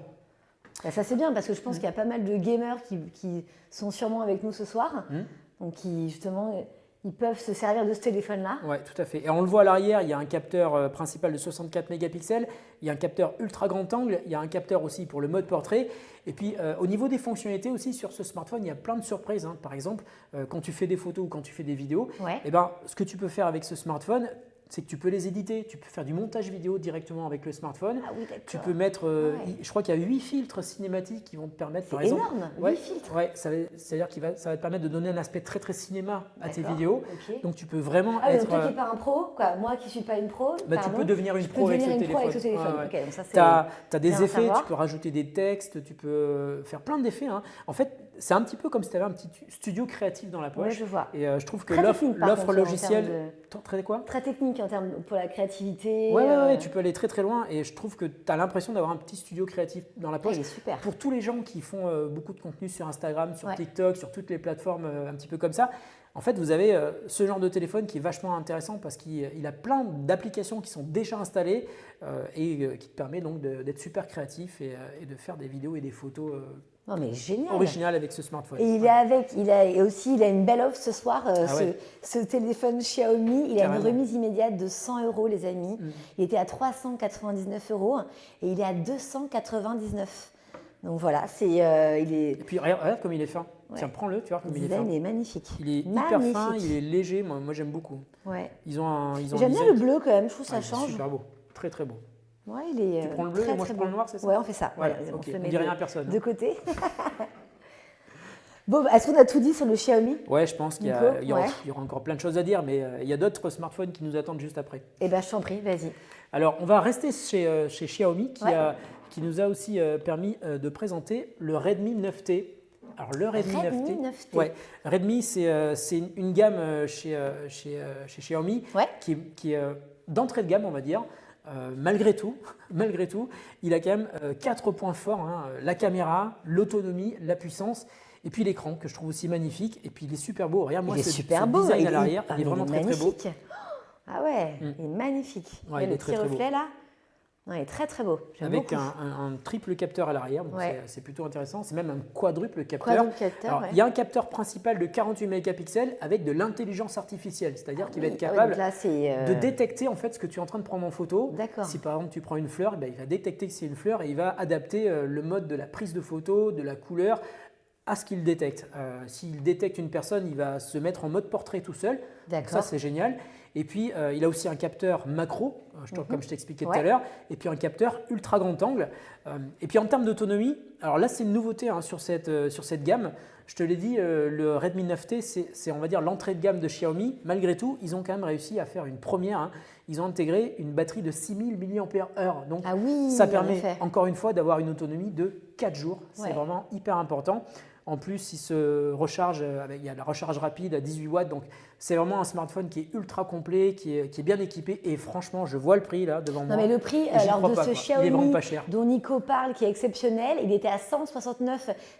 Bah, ça c'est bien parce que je pense qu'il y a pas mal de gamers qui sont sûrement avec nous ce soir. Donc qui justement, ils peuvent se servir de ce téléphone-là. Oui, tout à fait. Et on le voit à l'arrière, il y a un capteur principal de 64 mégapixels, il y a un capteur ultra grand angle, il y a un capteur aussi pour le mode portrait. Et puis au niveau des fonctionnalités aussi sur ce smartphone, il y a plein de surprises. Hein. Par exemple, quand tu fais des photos ou quand tu fais des vidéos, Ouais. eh ben, ce que tu peux faire avec ce smartphone, c'est que tu peux les éditer, tu peux faire du montage vidéo directement avec le smartphone. Ah oui, d'accord. Tu peux mettre, Ouais. je crois qu'il y a 8 filtres cinématiques qui vont te permettre, par C'est exemple, énorme, 8 ouais, filtres. ouais, c'est-à-dire que ça va te permettre de donner un aspect très très cinéma à tes D'accord, vidéos. ok. Donc tu peux vraiment Ah, donc être. toi qui n'es pas un pro, quoi. Moi qui ne suis pas une pro, Bah, tu peux devenir une pro avec ce téléphone. avec ce téléphone. Ouais, ouais. Ok, donc ça, c'est Tu as bien des à effets, savoir. tu peux rajouter des textes, tu peux faire plein d'effets. Hein. En fait, c'est un petit peu comme si tu avais un petit studio créatif dans la poche. Ouais, je vois. Et je trouve que Très technique, par l'offre contre, logicielle… de- quoi? Très technique en termes pour la créativité. Ouais, tu peux aller très très loin et je trouve que tu as l'impression d'avoir un petit studio créatif dans la poche. Il est super. Pour tous les gens qui font beaucoup de contenu sur Instagram, sur Ouais. TikTok, sur toutes les plateformes un petit peu comme ça, en fait, vous avez ce genre de téléphone qui est vachement intéressant parce qu'il a plein d'applications qui sont déjà installées et qui te permet donc d'être super créatif et de faire des vidéos et des photos Non, mais génial. originales avec ce smartphone. Et il a une belle offre ce soir, ouais. ce téléphone Xiaomi. Il a Carrément. une remise immédiate de 100 €, les amis. Il était à 399 € et il est à 299. Donc voilà, il est. Et puis regarde comme il est fin. Ouais. Tiens, prends-le, tu vois comme Le il est fin. design est magnifique. Il est hyper Magnifique. fin, il est léger. Moi j'aime beaucoup. Ouais. Ils ont un J'aime bien design le bleu quand même, je trouve ça il est change. super beau, très très beau. Ouais, il est Tu prends le bleu très, et moi très je prends beau. le noir, c'est ça? Ouais, on fait ça. Ouais, Ouais, ok. se le On met dit rien à personne. de côté. Bon, est-ce qu'on a tout dit sur le Xiaomi? Ouais, je pense qu'il y Nico, il y aura, ouais. il y aura encore plein de choses à dire, mais il y a d'autres smartphones qui nous attendent juste après. Eh bien, je t'en prie, vas-y. Alors, on va rester chez Xiaomi Ouais. qui nous a aussi permis de présenter le Redmi 9T. Alors, le Redmi 9T. Ouais, Redmi, c'est une gamme chez Xiaomi Ouais. qui est d'entrée de gamme, on va dire. Malgré tout, il a quand même 4 points forts, hein, la caméra, l'autonomie, la puissance et puis l'écran que je trouve aussi magnifique et puis il est super beau. Regarde moi Il est ce super beau. design à l'arrière, il est vraiment très très beau. magnifique. Ah ouais, il est magnifique. Ouais, il le est très, petit très beau. reflet là. Non, il est très très beau. J'aime Avec beaucoup. un triple capteur à l'arrière, donc Ouais. c'est plutôt intéressant. C'est même un quadruple capteur. Quadruple capteur, Alors, ouais. il y a un capteur principal de 48 mégapixels avec de l'intelligence artificielle, c'est-à-dire qu'il va être Oui, capable donc là, c'est, de détecter en fait ce que tu es en train de prendre en photo. D'accord. Si par exemple tu prends une fleur, il va détecter que c'est une fleur et il va adapter le mode de la prise de photo, de la couleur à ce qu'il détecte. S'il détecte une personne, il va se mettre en mode portrait tout seul. Donc D'accord. ça, c'est génial. Et puis, il a aussi un capteur macro, comme je t'expliquais tout à Ouais. l'heure, et puis un capteur ultra grand angle. Et puis en termes d'autonomie, alors là, c'est une nouveauté hein, sur cette gamme. Je te l'ai dit, le Redmi 9T, c'est on va dire l'entrée de gamme de Xiaomi. Malgré tout, ils ont quand même réussi à faire une première. Hein. Ils ont intégré une batterie de 6000 mAh. Donc, Ah oui, ça en permet effet. encore une fois d'avoir une autonomie de 4 jours. C'est Ouais. vraiment hyper important. En plus, il se recharge, il y a la recharge rapide à 18 watts. Donc, c'est vraiment un smartphone qui est ultra complet, qui est bien équipé. Et franchement, je vois le prix là devant moi. Non mais le prix Et j'y alors crois de pas, ce quoi. Il est vraiment Xiaomi pas cher. dont Nico parle qui est exceptionnel, il était à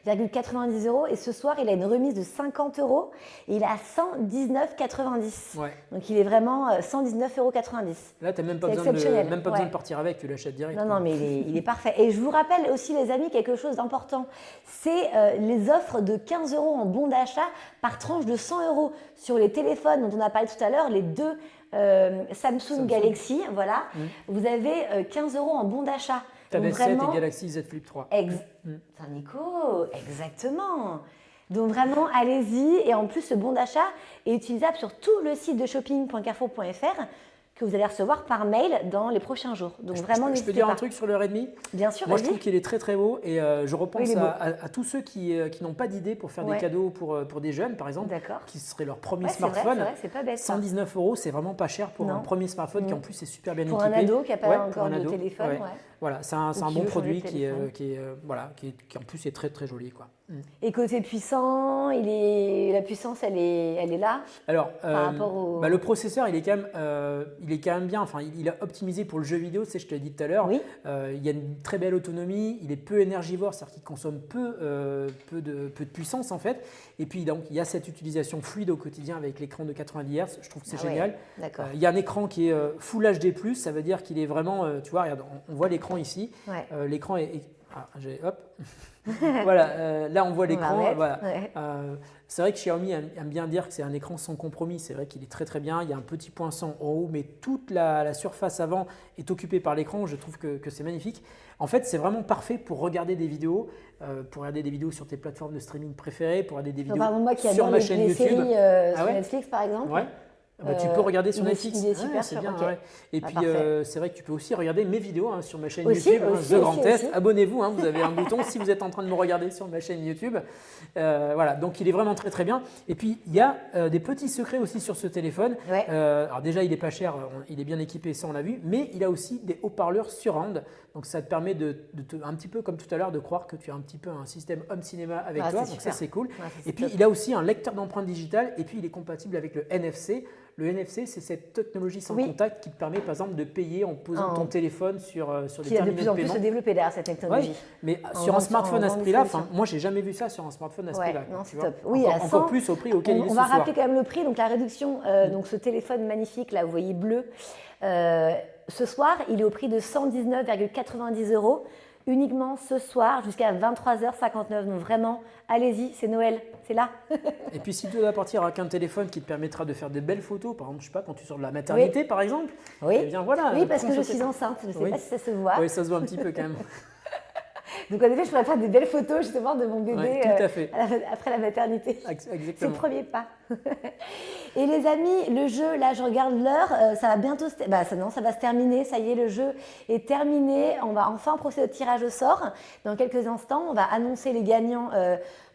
169,90 € et ce soir il a une remise de 50 € et il est à 119,90 €. Ouais. Donc il est vraiment 119,90 €. Là, tu n'as même pas, C'est besoin de, exceptionnel, même pas besoin ouais. de partir avec, tu l'achètes direct. Non, quoi. non, mais il est parfait. Et je vous rappelle aussi, les amis, quelque chose d'important. C'est les offres de 15 € en bon d'achat par tranche de 100 € sur les téléphones dont on a parlé tout à l'heure, les deux Samsung Galaxy. Voilà. Vous avez 15 € en bon d'achat. Tu avais Donc 7 vraiment, et Galaxy Z Flip 3. Putain, Nico, exactement. Donc vraiment, allez-y. Et en plus, ce bon d'achat est utilisable sur tout le site de shopping.carrefour.fr que vous allez recevoir par mail dans les prochains jours. Donc vraiment, Je n'hésitez peux dire pas. un truc sur le Redmi? Bien sûr, Moi, je vas-y. trouve qu'il est très très beau et je repense Oui, il est beau. à tous ceux qui n'ont pas d'idée pour faire Ouais. des cadeaux pour des jeunes, par exemple, D'accord. qui serait leur premier Ouais, c'est vrai, smartphone. c'est pas bête, ça. 119 €, c'est vraiment pas cher pour Non. un premier smartphone qui en plus est super bien Pour équipé. un ado qui n'a pas Ouais, pour encore un de ado, téléphone, ouais. Voilà, c'est un qui bon veut changer produit de qui téléphone. en plus est très très joli, quoi. Et côté puissant, la puissance, elle est là. Alors, rapport au- le processeur, il est quand même bien. Enfin, il a optimisé pour le jeu vidéo, je te l'ai dit tout à l'heure. Oui. Il y a une très belle autonomie. Il est peu énergivore, c'est-à-dire qu'il consomme peu de puissance en fait. Et puis donc, il y a cette utilisation fluide au quotidien avec l'écran de 90 Hz. Je trouve que c'est Ah ouais, génial. d'accord. Il y a un écran qui est Full HD+, ça veut dire qu'il est vraiment, tu vois, regarde, on voit l'écran ici. Ouais. L'écran hop. Voilà, là on voit On va l'écran. remettre, Voilà. ouais. C'est vrai que Xiaomi aime bien dire que c'est un écran sans compromis. C'est vrai qu'il est très très bien. Il y a un petit point sans en haut, mais toute la surface avant est occupée par l'écran. Je trouve que c'est magnifique. En fait, c'est vraiment parfait pour regarder des vidéos, sur tes plateformes de streaming préférées, pour regarder des vidéos Par exemple, moi qui sur adore ma les chaîne YouTube. séries Ah sur ouais Netflix, par exemple. Ouais. Tu peux regarder sur il est- Netflix. il est super c'est sûr, bien. ok. Ouais. Et puis, parfait. c'est vrai que tu peux aussi regarder mes vidéos sur ma chaîne Aussi, YouTube, aussi, The Grand aussi, Test. aussi. Abonnez-vous, vous avez un bouton si vous êtes en train de me regarder sur ma chaîne YouTube. Voilà, donc il est vraiment très très bien. Et puis, il y a des petits secrets aussi sur ce téléphone. Ouais. Alors déjà, il n'est pas cher, il est bien équipé, ça on l'a vu, mais il a aussi des haut-parleurs surround. Donc ça te permet un petit peu comme tout à l'heure de croire que tu as un petit peu un système home cinéma avec Ah, toi. c'est Donc super. ça c'est cool. Ouais, ça, c'est Et puis top. il a aussi un lecteur d'empreintes digitales et puis il est compatible avec le NFC. Le NFC, c'est cette technologie sans Oui. contact qui te permet par exemple de payer en posant ton téléphone sur des Qui a de terminaux plus de en plus paiement. se développer derrière cette technologie. Ouais, mais En sur un grande- smartphone en à ce grande prix-là, distribution. moi j'ai jamais vu ça sur un smartphone à ce Ouais, prix-là. non, tu c'est vois. top. Oui, à 100, Encore plus au prix auquel il est on ce va soir. rappeler quand même le prix, donc la réduction, donc ce téléphone magnifique là, vous voyez bleu, ce soir, il est au prix de 119,90 €, uniquement ce soir jusqu'à 23h59. Donc vraiment, allez-y, c'est Noël, c'est là. Et puis si tu dois partir avec un téléphone qui te permettra de faire des belles photos, par exemple, je sais pas, quand tu sors de la maternité par exemple, Oui, eh bien voilà. oui, parce que prends je ce suis téléphone. enceinte, je ne sais Oui. pas si ça se voit. Oui, ça se voit un petit peu quand même. Donc en effet, je pourrais faire des belles photos justement de mon bébé Ouais, tout à fait. après la maternité. C'est le Exactement. premier pas. Et les amis, le jeu, là je regarde l'heure, ça va bientôt ça va se terminer, ça y est, le jeu est terminé. On va enfin procéder au tirage au sort. Dans quelques instants, on va annoncer les gagnants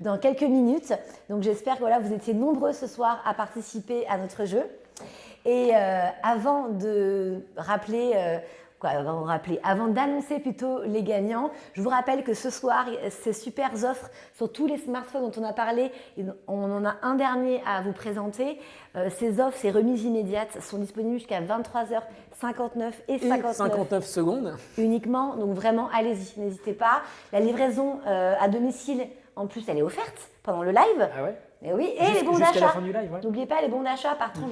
dans quelques minutes. Donc j'espère que voilà, vous étiez nombreux ce soir à participer à notre jeu. Et avant de rappeler... avant d'annoncer plutôt les gagnants, je vous rappelle que ce soir, ces super offres sur tous les smartphones dont on a parlé, on en a un dernier à vous présenter. Ces offres, ces remises immédiates sont disponibles jusqu'à 23h59 et 59 secondes. uniquement. Donc vraiment, allez-y, n'hésitez pas. La livraison à domicile, en plus, elle est offerte pendant le live. Ah ouais. Et oui, et les bons Jusqu'à la d'achat. fin du live, ouais. N'oubliez pas les bons d'achat par tranche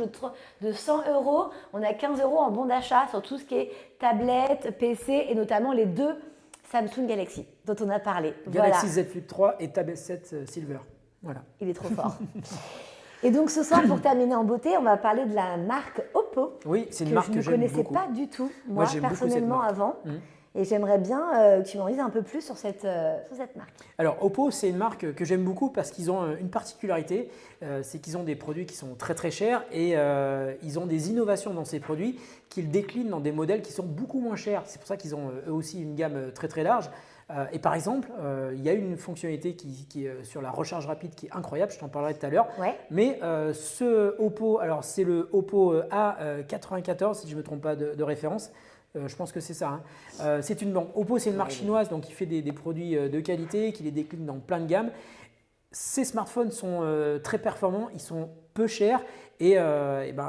de 100 €. On a 15 € en bons d'achat sur tout ce qui est tablette, PC et notamment les deux Samsung Galaxy dont on a parlé. Galaxy Voilà, Z Flip 3 et Tab S7 Silver. Voilà. il est trop fort. Et donc ce soir, pour terminer en beauté, on va parler de la marque Oppo. Oui, c'est une marque je que ne j'aime connaissais beaucoup. pas du tout, moi j'aime beaucoup cette personnellement marque. avant. Et j'aimerais bien que tu m'en dises un peu plus sur cette marque. Alors Oppo, c'est une marque que j'aime beaucoup parce qu'ils ont une particularité, c'est qu'ils ont des produits qui sont très très chers et ils ont des innovations dans ces produits qu'ils déclinent dans des modèles qui sont beaucoup moins chers. C'est pour ça qu'ils ont eux aussi une gamme très très large. Et par exemple, il y a une fonctionnalité qui est sur la recharge rapide qui est incroyable, je t'en parlerai tout à l'heure. Ouais. Mais ce Oppo, alors c'est le Oppo A94 si je ne me trompe pas de référence. Je pense que c'est ça. Oppo, c'est une marque chinoise, donc il fait des produits de qualité, qui les décline dans plein de gammes. Ces smartphones sont très performants, ils sont peu chers et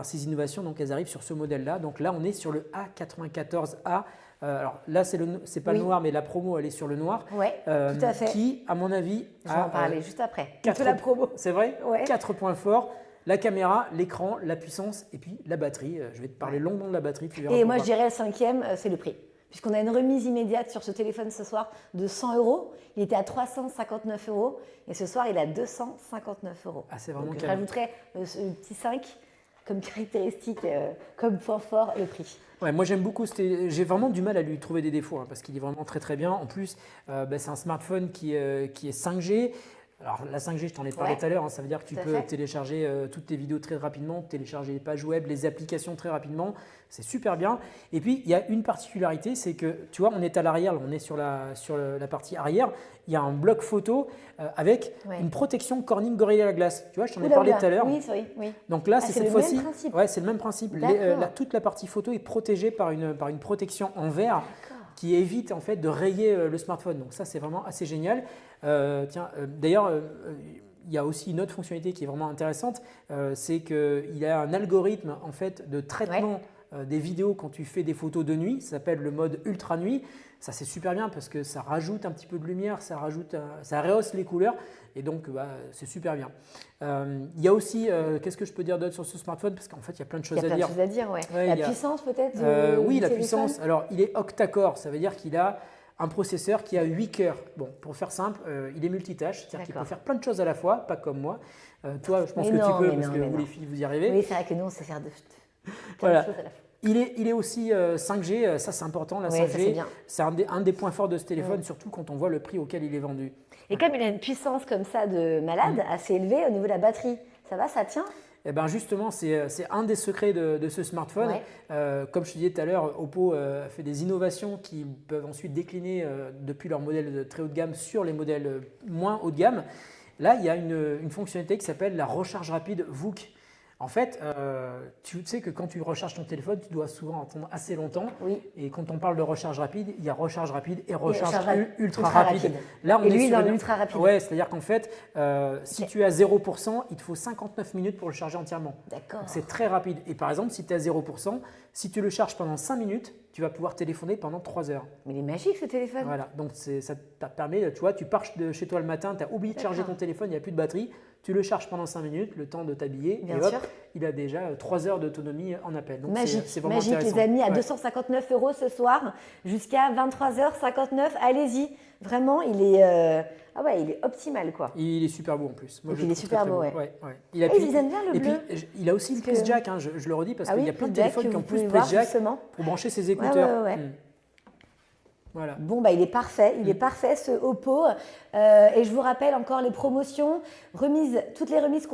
ces innovations, donc, elles arrivent sur ce modèle-là. Donc là, on est sur le A94A. Alors là, c'est pas le noir, mais la promo, elle est sur le noir. Oui, tout à fait. Qui, à mon avis, Je vais en parler juste après. quatre- la promo. C'est vrai. Ouais. 4 points forts. La caméra, l'écran, la puissance et puis la batterie. Je vais te parler longuement de la batterie. Tu verras Et moi, pourquoi. je dirais le cinquième, c'est le prix. Puisqu'on a une remise immédiate sur ce téléphone ce soir de 100 €. Il était à 359 € et ce soir, il est à 259 €. Ah, c'est vraiment Donc, je canon. rajouterais le petit 5 comme caractéristique, comme point fort, le prix. Ouais, moi j'aime beaucoup, j'ai vraiment du mal à lui trouver des défauts parce qu'il est vraiment très très bien. En plus, c'est un smartphone qui est 5G. Alors la 5G, je t'en ai parlé tout à l'heure, ça veut dire que tu Tout à peux fait. télécharger toutes tes vidéos très rapidement, télécharger les pages web, les applications très rapidement, c'est super bien. Et puis il y a une particularité, c'est que tu vois, on est à l'arrière, on est sur la partie arrière, il y a un bloc photo avec une protection Corning Gorilla Glass. Tu vois, je t'en ai parlé tout à l'heure. Oui, oui. Donc là, Ah, c'est c'est cette le fois-ci. même principe. Ouais, c'est le même principe. D'accord. Toute la partie photo est protégée par une protection en verre qui évite en fait de rayer le smartphone. Donc ça, c'est vraiment assez génial. D'ailleurs, il y a aussi une autre fonctionnalité qui est vraiment intéressante, c'est qu'il a un algorithme en fait de traitement des vidéos quand tu fais des photos de nuit. Ça s'appelle le mode ultra nuit. Ça c'est super bien parce que ça rajoute un petit peu de lumière, ça rehausse les couleurs et donc c'est super bien. Il y a aussi, qu'est-ce que je peux dire d'autre sur ce smartphone parce qu'en fait il y a plein de choses à dire. Il y a plein de choses à dire, ouais. Ouais, La puissance peut-être Oui, du la téléphone. puissance. Alors il est octa-core, ça veut dire qu'il a un processeur qui a 8 cœurs. Bon, pour faire simple, il est multitâche, c'est-à-dire qu'il peut faire plein de choses à la fois, pas comme moi. Toi, je pense que tu peux parce que vous les filles, vous y arrivez. Oui, c'est vrai que nous, on sait faire Voilà. de choses à la fois. Il est aussi 5G, ça c'est important, la 5G. C'est un des points forts de ce téléphone, surtout quand on voit le prix auquel il est vendu. Et comme il a une puissance comme ça de malade, assez élevée au niveau de la batterie, ça va, ça tient? Eh ben justement, c'est un des secrets de ce smartphone. Comme je te disais tout à l'heure, Oppo a fait des innovations qui peuvent ensuite décliner depuis leur modèle de très haut de gamme sur les modèles moins haut de gamme. Là, il y a une fonctionnalité qui s'appelle la recharge rapide VOOC. En fait, tu sais que quand tu recharges ton téléphone, tu dois souvent attendre assez longtemps. Oui. Et quand on parle de recharge rapide, il y a recharge rapide et recharge ultra rapide. rapide. Là, on et est lui, sur dans l'ultra rapide. Ouais, c'est-à-dire qu'en fait, si tu es à 0%, il te faut 59 minutes pour le charger entièrement. D'accord. C'est très rapide. Et par exemple, si tu es à 0%, si tu le charges pendant 5 minutes, tu vas pouvoir téléphoner pendant 3 heures. Mais il est magique ce téléphone. Voilà, donc ça te permet, tu vois, tu pars de chez toi le matin, tu as oublié de charger ton téléphone, il n'y a plus de batterie, tu le charges pendant 5 minutes, le temps de t'habiller, et hop, il a déjà 3 heures d'autonomie en appel. Donc magique, c'est vraiment magique intéressant. Les amis, à 259 € ce soir, jusqu'à 23h59, allez-y. Vraiment, il est, il est optimal quoi. Il est super beau en plus. Moi, il est super beau, ouais. Ils aiment bien le bleu. Puis, il a aussi le Place Jack, hein, je le redis, parce qu'il y a plein de téléphones qui ont plus Place Jack pour brancher ses écouteurs. Voilà. Bon, il est parfait, ce Oppo. Et je vous rappelle encore les promotions, toutes les remises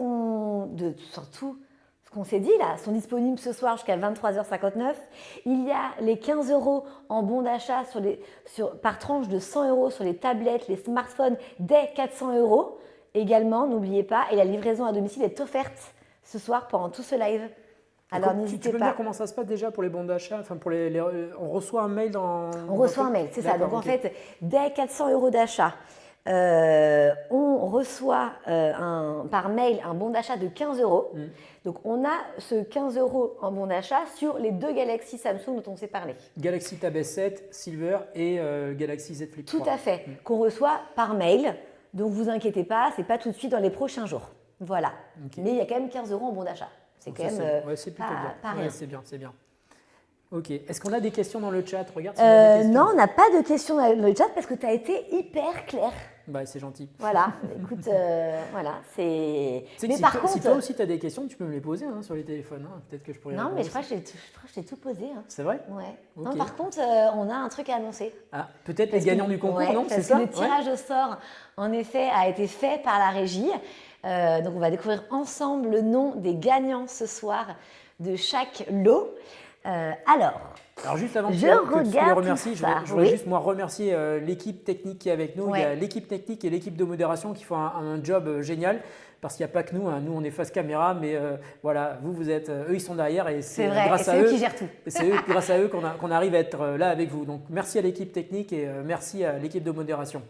surtout ce qu'on s'est dit là, sont disponibles ce soir jusqu'à 23h59. Il y a les 15 € en bon d'achat par tranche de 100 € sur les tablettes, les smartphones dès 400 €. Également, n'oubliez pas, et la livraison à domicile est offerte ce soir pendant tout ce live. Alors n'hésitez pas. Tu peux me dire comment ça se passe déjà pour les bons d'achat, enfin on reçoit un mail On reçoit un mail, c'est ça. Donc en fait, dès 400 € d'achat, on reçoit par mail un bon d'achat de 15 €. Donc on a ce 15 € en bon d'achat sur les 2 Galaxy Samsung dont on s'est parlé. Galaxy Tab S7 Silver et Galaxy Z Flip 3. Tout à fait, qu'on reçoit par mail. Donc vous inquiétez pas, c'est pas tout de suite dans les prochains jours. Voilà. Mais il y a quand même 15 € en bon d'achat. C'est quand même c'est plutôt bien. Pas rien. C'est bien. Ok. Est-ce qu'on a des questions dans le chat? Regarde. Non, on n'a pas de questions dans le chat parce que tu as été hyper clair. C'est gentil. Voilà. Écoute, voilà. Mais par contre, si toi aussi tu as des questions, tu peux me les poser sur les téléphones. Peut-être que je pourrais. Non, mais je crois que je t'ai tout posé. C'est vrai? Ouais. Okay. Non, par contre, on a un truc à annoncer. Ah, peut-être les gagnants du concours, non? C'est ça. Le tirage au sort, en effet, a été fait par la régie. Donc, on va découvrir ensemble le nom des gagnants ce soir de chaque lot. Alors, juste avant que tu les remercies, je voudrais juste moi remercier l'équipe technique qui est avec nous. Il y a l'équipe technique et l'équipe de modération qui font un job génial. Parce qu'il n'y a pas que nous, nous on est face caméra, mais voilà, vous êtes, eux ils sont derrière et c'est grâce à eux qui gèrent tout. Et c'est grâce à eux qu'on arrive à être là avec vous. Donc merci à l'équipe technique et merci à l'équipe de modération.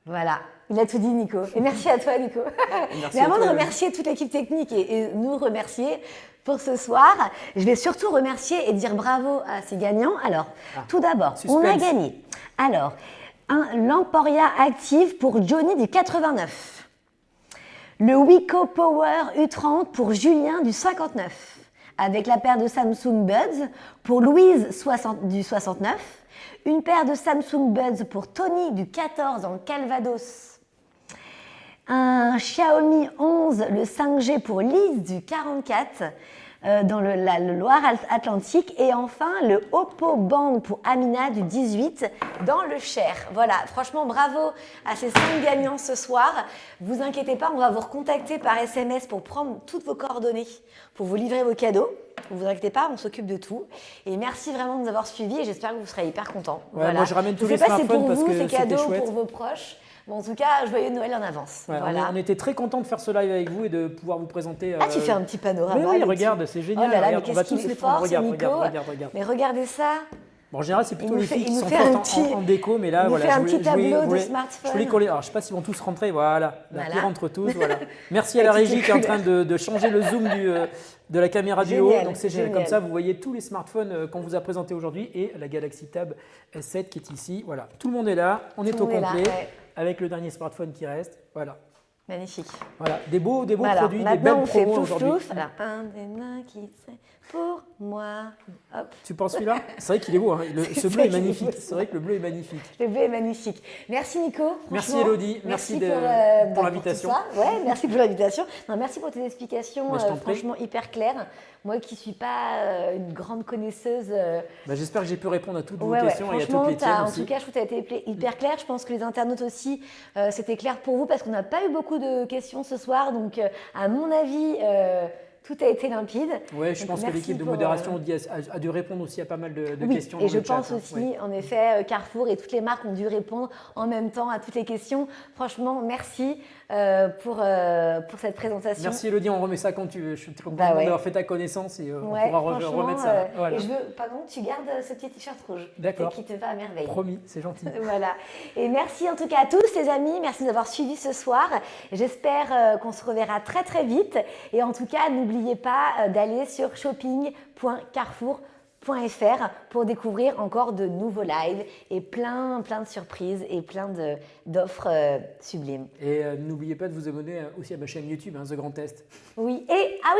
Voilà, il a tout dit Nico. Et merci à toi Nico. Mais avant de remercier toute l'équipe technique et nous remercier pour ce soir, je vais surtout remercier et dire bravo à ces gagnants. Alors, tout d'abord, on a gagné. Alors, un Lamporia Active pour Johnny du 89. Le Wiko Power U30 pour Julien du 59. Avec la paire de Samsung Buds pour Louise du 69. Une paire de Samsung Buds pour Tony du 14 dans le Calvados. Un Xiaomi 11, le 5G pour Lise du 44 dans le Loire-Atlantique. Et enfin, le Oppo Band pour Amina du 18 dans le Cher. Voilà, franchement, bravo à ces 5 gagnants ce soir. Vous inquiétez pas, on va vous recontacter par SMS pour prendre toutes vos coordonnées, pour vous livrer vos cadeaux. Ne vous inquiétez pas, on s'occupe de tout. Et merci vraiment de nous avoir suivis et j'espère que vous serez hyper contents. Voilà. Moi, je ramène tous les smartphones parce que c'était chouette. C'est cadeaux pour vos proches. Bon, en tout cas, joyeux Noël en avance. Voilà. On était très contents de faire ce live avec vous et de pouvoir vous présenter. Tu fais un petit panorama. Oui, regarde, c'est génial. Oh là là, regarde, mais on va tous les prendre. Regarde. Mais regardez ça. Bon, en général, c'est plutôt les filles qui sont fortes en déco, mais là, voilà. Il nous fait un petit tableau de smartphone. Je voulais coller. Alors, je ne sais pas s'ils vont tous rentrer. Voilà. Ils rentrent tous. Voilà. Merci à la régie qui est en train de changer le zoom de la caméra du haut. Donc, c'est génial. Comme ça, vous voyez tous les smartphones qu'on vous a présentés aujourd'hui et la Galaxy Tab S7 qui est ici. Voilà. Tout le monde est là. On est au complet avec le dernier smartphone qui reste. Voilà. Magnifique. Voilà, des beaux produits, des belles promos aujourd'hui. Alors, un des mains qui c'est pour moi. Hop. Tu penses celui-là? C'est vrai qu'il est beau, hein. Ce bleu est magnifique. C'est vrai que le bleu est magnifique. Le bleu est magnifique. Merci Nico. Merci Elodie. Merci pour l'invitation. Merci pour l'invitation. Merci pour tes explications, franchement hyper claires. Moi qui ne suis pas une grande connaisseuse. J'espère que j'ai pu répondre à toutes vos questions et à toutes les tiennes aussi. En tout cas, je trouve que tu as été hyper clair. Je pense que les internautes aussi, c'était clair pour vous parce qu'on n'a pas eu beaucoup de questions ce soir. Donc, à mon avis, tout a été limpide. Ouais, je pense que l'équipe de modération a dû répondre aussi à pas mal de questions. Et je pense aussi, en effet, Carrefour et toutes les marques ont dû répondre en même temps à toutes les questions. Franchement, merci pour cette présentation. Merci Elodie, on remet ça quand tu veux. Je suis très content d'avoir fait ta connaissance et on pourra remettre ça. Et je veux, par contre, tu gardes ce petit t-shirt rouge. D'accord. Qui te va à merveille. Promis, c'est gentil. Voilà. Et merci en tout cas à tous les amis. Merci de nous avoir suivis ce soir. J'espère qu'on se reverra très très vite. Et en tout cas, n'oubliez pas d'aller sur shopping.carrefour.fr pour découvrir encore de nouveaux lives et plein de surprises et plein d'offres sublimes. Et n'oubliez pas de vous abonner aussi à ma chaîne YouTube, The Grand Test. Oui,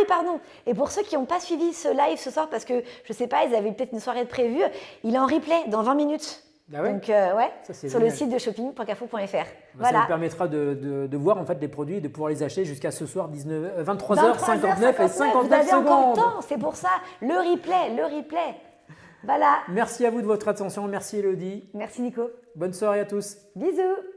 pardon. Et pour ceux qui n'ont pas suivi ce live ce soir, parce que je ne sais pas, ils avaient peut-être une soirée de prévue, il est en replay dans 20 minutes. Ah ouais. Donc, ça, sur génial. Le site de shopping.carrefour.fr. Voilà. Ça vous permettra de voir en fait les produits et de pouvoir les acheter jusqu'à ce soir 23h59 et 59 secondes. Vous avez encore le temps, c'est pour ça. Le replay. Voilà. Merci à vous de votre attention. Merci Elodie. Merci Nico. Bonne soirée à tous. Bisous.